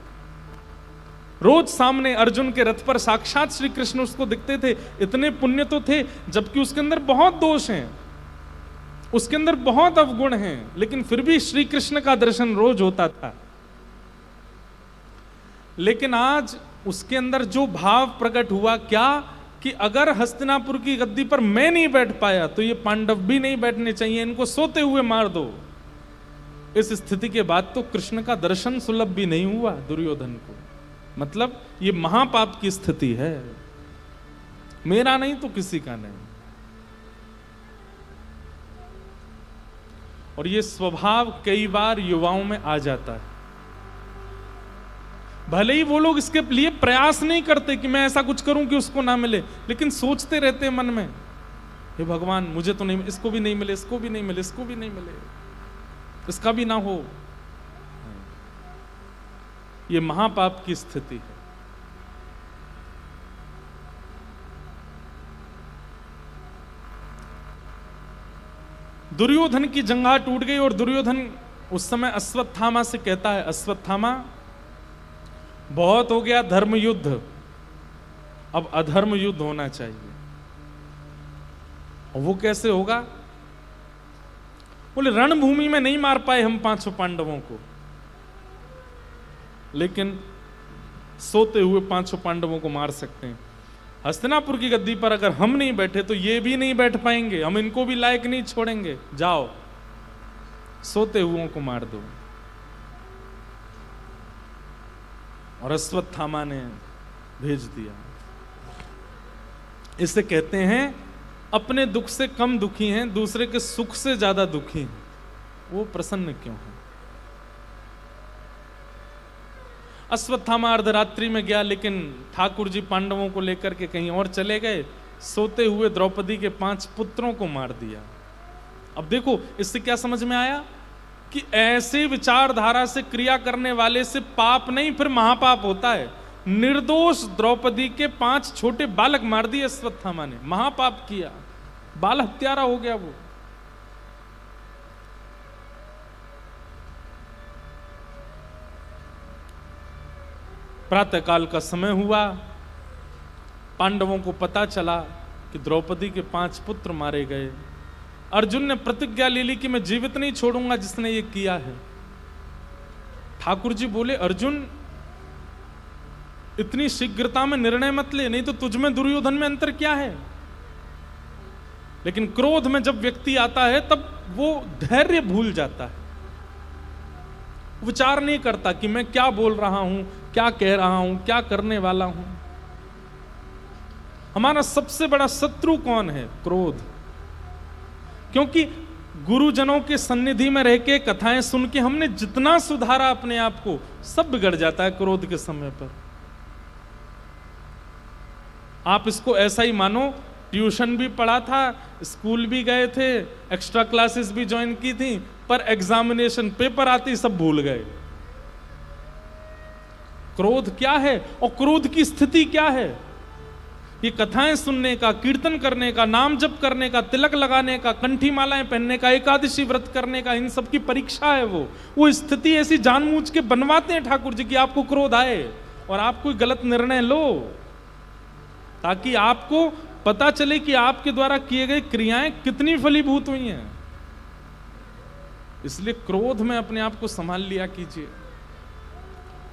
रोज सामने अर्जुन के रथ पर साक्षात श्री कृष्ण उसको दिखते थे। इतने पुण्य तो थे, जबकि उसके अंदर बहुत दोष हैं, उसके अंदर बहुत अवगुण हैं, लेकिन फिर भी श्री कृष्ण का दर्शन रोज होता था। लेकिन आज उसके अंदर जो भाव प्रकट हुआ क्या, कि अगर हस्तिनापुर की गद्दी पर मैं नहीं बैठ पाया तो ये पांडव भी नहीं बैठने चाहिए, इनको सोते हुए मार दो। इस स्थिति के बाद तो कृष्ण का दर्शन सुलभ भी नहीं हुआ दुर्योधन को। मतलब ये महापाप की स्थिति है, मेरा नहीं तो किसी का नहीं। और ये स्वभाव कई बार युवाओं में आ जाता है। भले ही वो लोग इसके लिए प्रयास नहीं करते कि मैं ऐसा कुछ करूं कि उसको ना मिले, लेकिन सोचते रहते हैं मन में, हे भगवान मुझे तो नहीं, इसको भी नहीं मिले, इसको भी नहीं मिले, इसको भी नहीं मिले, इसका भी ना हो। ये महापाप की स्थिति है। दुर्योधन की जंघा टूट गई और दुर्योधन उस समय अश्वत्थामा से कहता है, अश्वत्थामा बहुत हो गया धर्म युद्ध, अब अधर्म युद्ध होना चाहिए। और वो कैसे होगा? बोले रणभूमि में नहीं मार पाए हम 500 पांडवों को, लेकिन सोते हुए 500 पांडवों को मार सकते हैं। हस्तिनापुर की गद्दी पर अगर हम नहीं बैठे तो ये भी नहीं बैठ पाएंगे, हम इनको भी लायक नहीं छोड़ेंगे, जाओ सोते हुओं को मार दो। और अश्वत्थामा ने भेज दिया। इसे कहते हैं अपने दुख से कम दुखी हैं, दूसरे के सुख से ज्यादा दुखी हैं, वो प्रसन्न क्यों है? अश्वत्थामा अर्धरात्रि में गया, लेकिन ठाकुर जी पांडवों को लेकर के कहीं और चले गए, सोते हुए द्रौपदी के 5 पुत्रों को मार दिया। अब देखो इससे क्या समझ में आया कि ऐसे विचारधारा से क्रिया करने वाले से पाप नहीं फिर महापाप होता है। निर्दोष द्रौपदी के 5 छोटे बालक मार दिए अश्वत्थामा ने, महापाप किया, बाल हत्यारा हो गया वो। प्रातःकाल का समय हुआ, पांडवों को पता चला कि द्रौपदी के 5 पुत्र मारे गए। अर्जुन ने प्रतिज्ञा ले ली कि मैं जीवित नहीं छोड़ूंगा जिसने ये किया है। ठाकुर जी बोले, अर्जुन इतनी शीघ्रता में निर्णय मत ले, नहीं तो तुझ में दुर्योधन में अंतर क्या है। लेकिन क्रोध में जब व्यक्ति आता है तब वो धैर्य भूल जाता है, विचार नहीं करता कि मैं क्या बोल रहा हूं, क्या कह रहा हूं, क्या करने वाला हूं। हमारा सबसे बड़ा शत्रु कौन है? क्रोध। क्योंकि गुरुजनों के सन्निधि में रह के कथाएं सुन के हमने जितना सुधारा अपने आप को, सब बिगड़ जाता है क्रोध के समय पर। आप इसको ऐसा ही मानो, ट्यूशन भी पढ़ा था, स्कूल भी गए थे, एक्स्ट्रा क्लासेस भी ज्वाइन की थी, पर एग्जामिनेशन पेपर आते ही सब भूल गए। क्रोध क्या है और क्रोध की स्थिति क्या है? ये कथाएं सुनने का, कीर्तन करने का, नाम जप करने का, तिलक लगाने का, कंठी मालाएं पहनने का, एकादशी व्रत करने का, इन सब की परीक्षा है। वो स्थिति ऐसी जानबूझ के बनवाते हैं ठाकुर जी कि आपको क्रोध आए और आप कोई गलत निर्णय लो, ताकि आपको पता चले कि आपके द्वारा किए गए क्रियाएं कितनी फलीभूत हुई हैं। इसलिए क्रोध में अपने आप को संभाल लिया कीजिए।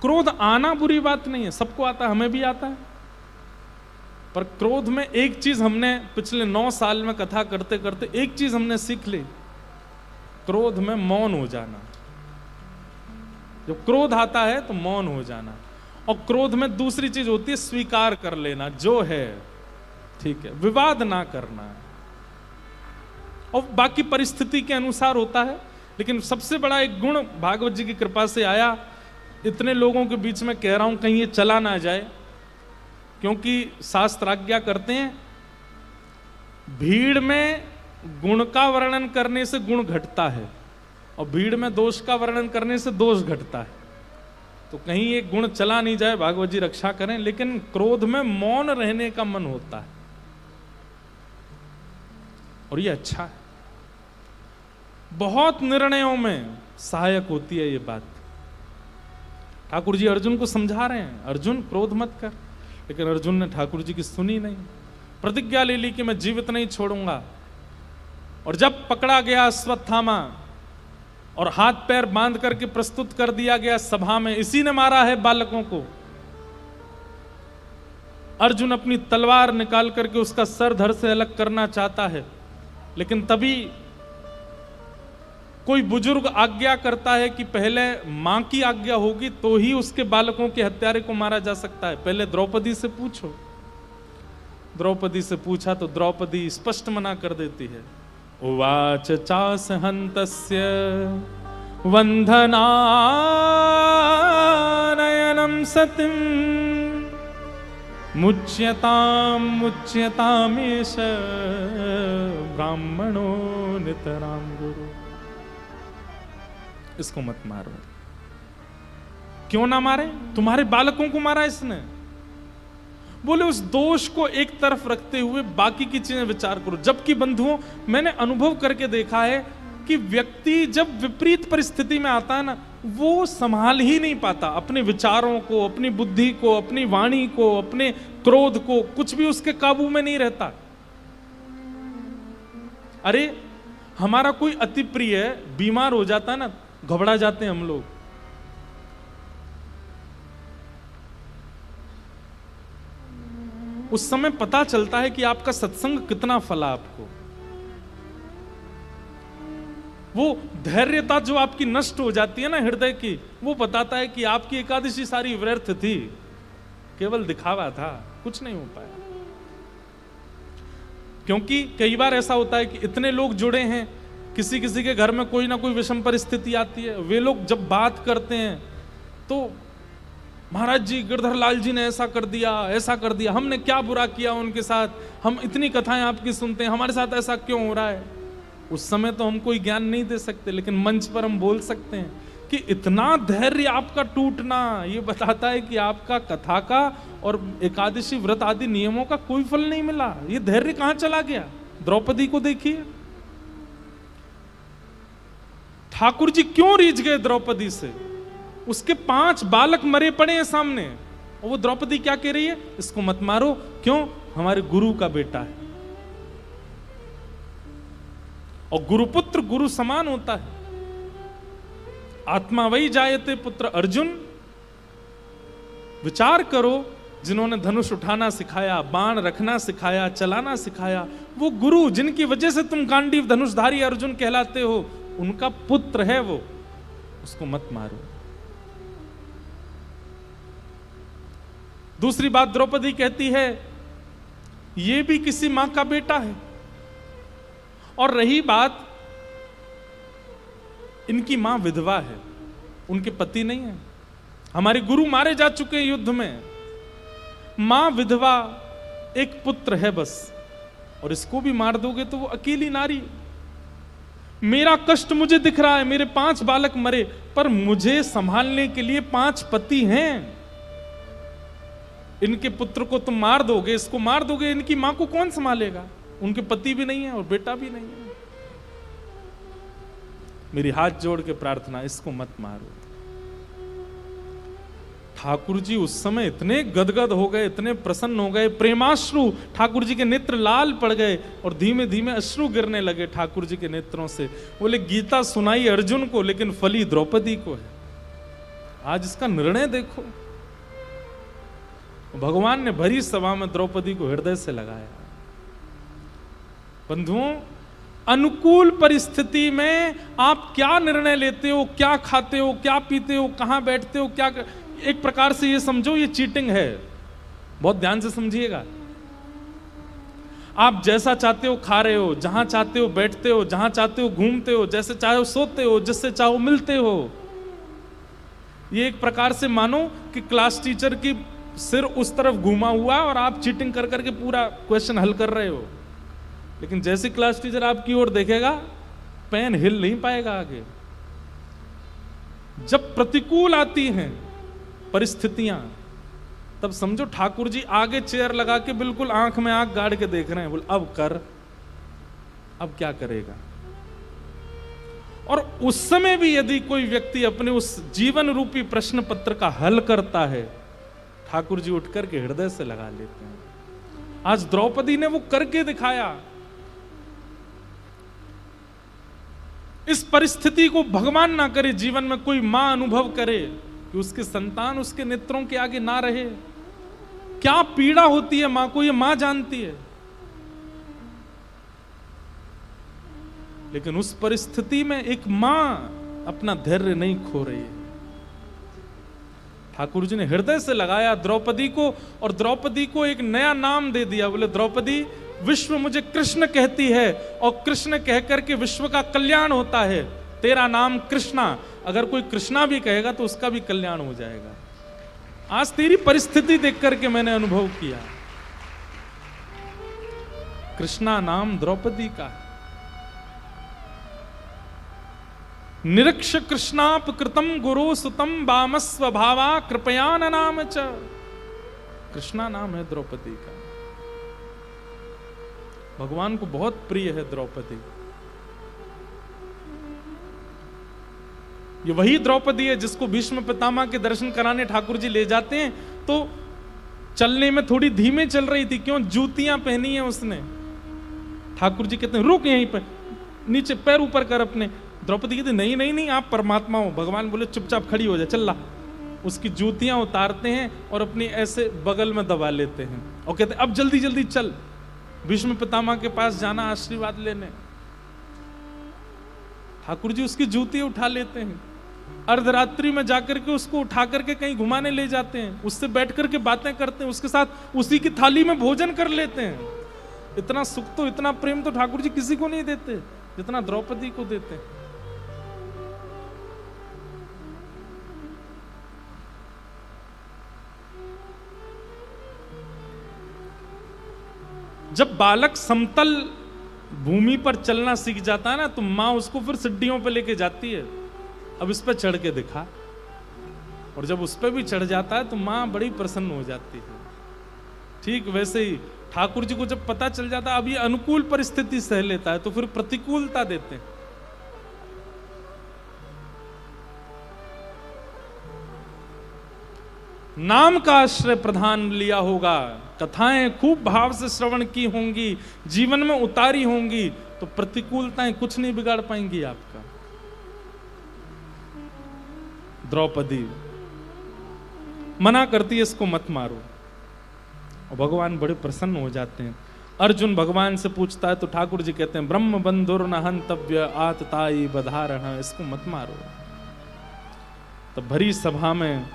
क्रोध आना बुरी बात नहीं है, सबको आता है, हमें भी आता है। पर क्रोध में एक चीज हमने पिछले 9 साल में कथा करते करते एक चीज हमने सीख ली, क्रोध में मौन हो जाना। जब क्रोध आता है तो मौन हो जाना। और क्रोध में दूसरी चीज होती है स्वीकार कर लेना, जो है ठीक है, विवाद ना करना। और बाकी परिस्थिति के अनुसार होता है। लेकिन सबसे बड़ा एक गुण भागवत जी की कृपा से आया, इतने लोगों के बीच में कह रहा हूं कहीं ये चला ना जाए, क्योंकि शास्त्र आज्ञा करते हैं भीड़ में गुण का वर्णन करने से गुण घटता है और भीड़ में दोष का वर्णन करने से दोष घटता है। तो कहीं ये गुण चला नहीं जाए, भागवत जी रक्षा करें। लेकिन क्रोध में मौन रहने का मन होता है और ये अच्छा है, बहुत निर्णयों में सहायक होती है ये बात। ठाकुर जी अर्जुन को समझा रहे हैं, अर्जुन क्रोध मत कर, लेकिन अर्जुन ने ठाकुर जी की सुनी नहीं, प्रतिज्ञा ले ली कि मैं जीवित नहीं छोड़ूंगा। और जब पकड़ा गया अश्वत्थामा और हाथ पैर बांध करके प्रस्तुत कर दिया गया सभा में, इसी ने मारा है बालकों को, अर्जुन अपनी तलवार निकाल करके उसका सर धड़ से अलग करना चाहता है, लेकिन तभी कोई बुजुर्ग आज्ञा करता है कि पहले मां की आज्ञा होगी तो ही उसके बालकों के हत्यारे को मारा जा सकता है, पहले द्रौपदी से पूछो। द्रौपदी से पूछा तो द्रौपदी स्पष्ट मना कर देती है। उवाच चास हन्तस्य वंदनानयनम सतिम मुच्यतामेष ब्राह्मणो नितराम गुरु। इसको मत मारो। क्यों ना मारे? तुम्हारे बालकों को मारा इसने। बोले उस दोष को एक तरफ रखते हुए बाकी की चीजें विचार करो। जबकि बंधुओं, मैंने अनुभव करके देखा है कि व्यक्ति जब विपरीत परिस्थिति में आता है ना, वो संभाल ही नहीं पाता अपने विचारों को, अपनी बुद्धि को, अपनी वाणी को, अपने क्रोध को, कुछ भी उसके काबू में नहीं रहता। अरे हमारा कोई अति प्रिय बीमार हो जाता है ना, घबरा जाते हैं हम लोग। उस समय पता चलता है कि आपका सत्संग कितना फला आपको। वो धैर्यता जो आपकी नष्ट हो जाती है ना हृदय की, वो बताता है कि आपकी एकादशी सारी व्यर्थ थी, केवल दिखावा था, कुछ नहीं हो पाया। क्योंकि कई बार ऐसा होता है कि इतने लोग जुड़े हैं, किसी किसी के घर में कोई ना कोई विषम परिस्थिति आती है, वे लोग जब बात करते हैं तो महाराज जी, गिरधर लाल जी ने ऐसा कर दिया, ऐसा कर दिया, हमने क्या बुरा किया उनके साथ, हम इतनी कथाएं आपकी सुनते हैं, हमारे साथ ऐसा क्यों हो रहा है। उस समय तो हम कोई ज्ञान नहीं दे सकते, लेकिन मंच पर हम बोल सकते हैं कि इतना धैर्य आपका टूटना, ये बताता है कि आपका कथा का और एकादशी व्रत आदि नियमों का कोई फल नहीं मिला। ये धैर्य कहां चला गया? द्रौपदी को देखिए, ठाकुर जी क्यों रीझ गए द्रौपदी से। उसके 5 बालक मरे पड़े हैं सामने, और वो द्रौपदी क्या कह रही है? इसको मत मारो। क्यों? हमारे गुरु का बेटा है, और गुरुपुत्र गुरु समान होता है। आत्मा वही जायते पुत्र अर्जुन। विचार करो, जिन्होंने धनुष उठाना सिखाया, बाण रखना सिखाया, चलाना सिखाया, वो गुरु जिनकी वजह से तुम गांडीव धनुषधारी अर्जुन कहलाते हो, उनका पुत्र है वो। उसको मत मारो। दूसरी बात द्रौपदी कहती है, ये भी किसी मां का बेटा है। और रही बात, इनकी मां विधवा है, उनके पति नहीं है। हमारे गुरु मारे जा चुके हैं युद्ध में, मां विधवा, एक पुत्र है बस, और इसको भी मार दोगे तो वो अकेली नारी। मेरा कष्ट मुझे दिख रहा है, मेरे 5 बालक मरे, पर मुझे संभालने के लिए 5 पति हैं। इनके पुत्र को तुम मार दोगे, इसको मार दोगे, इनकी मां को कौन संभालेगा? उनके पति भी नहीं है और बेटा भी नहीं है। मेरी हाथ जोड़ के प्रार्थना, इसको मत मारो। ठाकुर जी उस समय इतने गदगद हो गए, इतने प्रसन्न हो गए, प्रेमाश्रु, ठाकुर जी के नेत्र लाल पड़ गए और धीमे धीमे अश्रु गिरने लगे ठाकुर जी के नेत्रों से। बोले गीता सुनाई अर्जुन को, लेकिन फली द्रौपदी को है। आज इसका निर्णय देखो। भगवान ने भरी सभा में द्रौपदी को हृदय से लगाया। बंधुओं, अनुकूल परिस्थिति में आप क्या निर्णय लेते हो, क्या खाते हो, क्या पीते हो, कहां बैठते हो, क्या एक प्रकार से ये समझो ये चीटिंग है। बहुत ध्यान से समझिएगा। आप जैसा चाहते हो खा रहे हो, जहां चाहते हो बैठते हो, जहां चाहते हो घूमते हो, जैसे चाहे हो सोते हो, जिससे चाहो मिलते हो। ये एक प्रकार से मानो कि क्लास टीचर की सिर उस तरफ घूमा हुआ और आप चीटिंग कर करके पूरा क्वेश्चन हल कर रहे हो, लेकिन जैसे क्लास टीचर आपकी ओर देखेगा, पेन हिल नहीं पाएगा आगे। जब प्रतिकूल आती हैं परिस्थितियां, तब समझो ठाकुर जी आगे चेयर लगा के बिल्कुल आंख में आंख गाड़ के देख रहे हैं। बोल अब कर, अब क्या करेगा। और उस समय भी यदि कोई व्यक्ति अपने उस जीवन रूपी प्रश्न पत्र का हल करता है, ठाकुर जी उठ करके हृदय से लगा लेते हैं। आज द्रौपदी ने वो करके दिखाया। इस परिस्थिति को भगवान ना करे, जीवन में कोई मां अनुभव करे कि उसके संतान उसके नेत्रों के आगे ना रहे। क्या पीड़ा होती है मां को, ये मां जानती है। लेकिन उस परिस्थिति में एक मां अपना धैर्य नहीं खो रही है। ठाकुर जी ने हृदय से लगाया द्रौपदी को, और द्रौपदी को एक नया नाम दे दिया। बोले द्रौपदी, विश्व मुझे कृष्ण कहती है, और कृष्ण कह करके विश्व का कल्याण होता है। तेरा नाम कृष्णा, अगर कोई कृष्णा भी कहेगा तो उसका भी कल्याण हो जाएगा। आज तेरी परिस्थिति देख करके मैंने अनुभव किया, कृष्णा नाम द्रौपदी का है। निरीक्ष कृष्णाप कृतम गुरु सुतम बामस्व भावा कृपया न नाम च। कृष्णा नाम है द्रौपदी का। भगवान को बहुत प्रिय है द्रौपदी। ये वही द्रौपदी है जिसको भीष्म पितामह के दर्शन कराने ठाकुर जी ले जाते हैं, तो चलने में थोड़ी धीमे चल रही थी। क्यों? जूतियां पहनी है उसने। ठाकुर जी कहते हैं रुक यहीं पर, नीचे पैर ऊपर कर अपने। द्रौपदी कहती नहीं नहीं नहीं, आप परमात्मा हो। भगवान बोले चुपचाप खड़ी हो जा, चल ला। उसकी जूतियां उतारते हैं और अपनी ऐसे बगल में दबा लेते हैं और कहते हैं अब जल्दी जल्दी चल, भीष्म पितामह के पास जाना आशीर्वाद लेने। ठाकुर जी उसकी जूती उठा लेते हैं, अर्धरात्रि में जाकर के उसको उठा करके कहीं घुमाने ले जाते हैं, उससे बैठ करके बातें करते हैं, उसके साथ उसी की थाली में भोजन कर लेते हैं। इतना सुख तो, इतना प्रेम तो ठाकुर जी किसी को नहीं देते जितना द्रौपदी को देते हैं। जब बालक समतल भूमि पर चलना सीख जाता है ना, तो मां उसको फिर सीढ़ियों पे लेके जाती है, अब इस पे चढ़ के दिखा। और जब उस पे भी चढ़ जाता है तो मां बड़ी प्रसन्न हो जाती है। ठीक वैसे ही ठाकुर जी को जब पता चल जाता है अब ये अनुकूल परिस्थिति सह लेता है, तो फिर प्रतिकूलता देते हैं। नाम का आश्रय प्रधान लिया होगा, कथाएं खूब भाव से श्रवण की होंगी, जीवन में उतारी होंगी, तो प्रतिकूलताएं कुछ नहीं बिगाड़ पाएंगी आपका। द्रौपदी मना करती है इसको मत मारो, और भगवान बड़े प्रसन्न हो जाते हैं। अर्जुन भगवान से पूछता है तो ठाकुर जी कहते हैं ब्रह्म बंधुर न हंतव्य आतताई बधारण, इसको मत मारो। तब भरी सभा में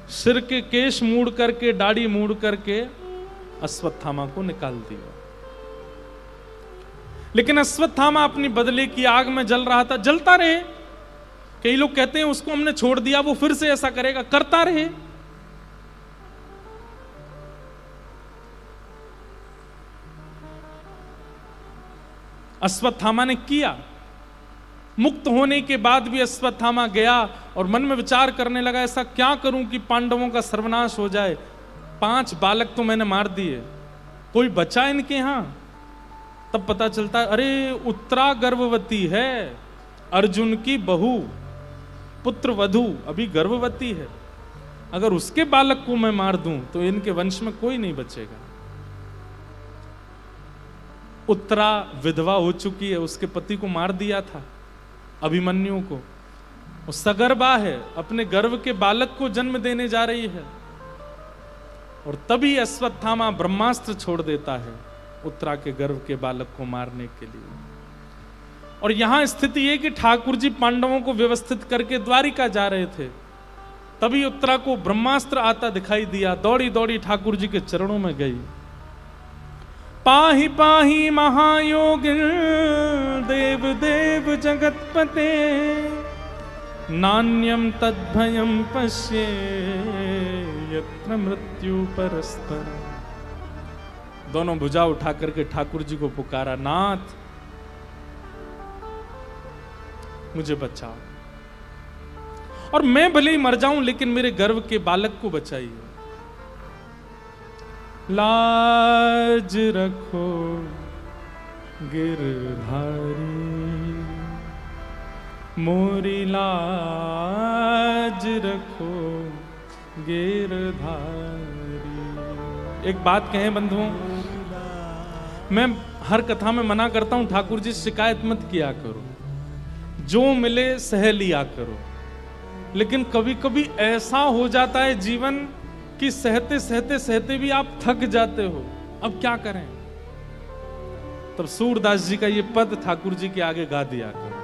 सिर के केश मूड़ करके, दाढ़ी मूड़ करके अश्वत्थामा को निकाल दिया। लेकिन अश्वत्थामा अपनी बदले की आग में जल रहा था। जलता रहे, कई लोग कहते हैं उसको हमने छोड़ दिया वो फिर से ऐसा करेगा, करता रहे। अश्वत्थामा ने किया। मुक्त होने के बाद भी अश्वत्थामा गया और मन में विचार करने लगा ऐसा क्या करूं कि पांडवों का सर्वनाश हो जाए। 5 बालक तो मैंने मार दिए, कोई बचा इनके यहां? तब पता चलता है अरे उत्तरा गर्भवती है, अर्जुन की बहू, पुत्र वधू अभी गर्भवती है। अगर उसके बालक को मैं मार दूं तो इनके वंश में कोई नहीं बचेगा। उत्तरा विधवा हो चुकी है, उसके पति को मार दिया था अभिमन्यु को, वो सगर्भा है, अपने गर्भ के बालक को जन्म देने जा रही है। और तभी अश्वत्थामा ब्रह्मास्त्र छोड़ देता है उत्तरा के गर्भ के बालक को मारने के लिए। और यहां स्थिति है कि ठाकुर जी पांडवों को व्यवस्थित करके द्वारिका जा रहे थे, तभी उत्तरा को ब्रह्मास्त्र आता दिखाई दिया। दौड़ी दौड़ी ठाकुर जी के चरणों में गई। पाहि पाहि महायोगिन देव देव जगतपते, नान्यम तद्भयम पश्ये यत्र मृत्यु परस्पर। दोनों भुजा उठा करके ठाकुर जी को पुकारा, नाथ मुझे बचाओ, और मैं भले ही मर जाऊं लेकिन मेरे गर्भ के बालक को बचाइए। लाज रखो गिरधारी, मोरी लाज रखो गिरधारी। एक बात कहें बंधुओं, मैं हर कथा में मना करता हूं ठाकुर जी शिकायत मत किया करो, जो मिले सह लिया करो। लेकिन कभी कभी ऐसा हो जाता है जीवन कि सहते सहते सहते भी आप थक जाते हो, अब क्या करें। तब सूरदास जी का ये पद ठाकुर जी के आगे गा दिया करो।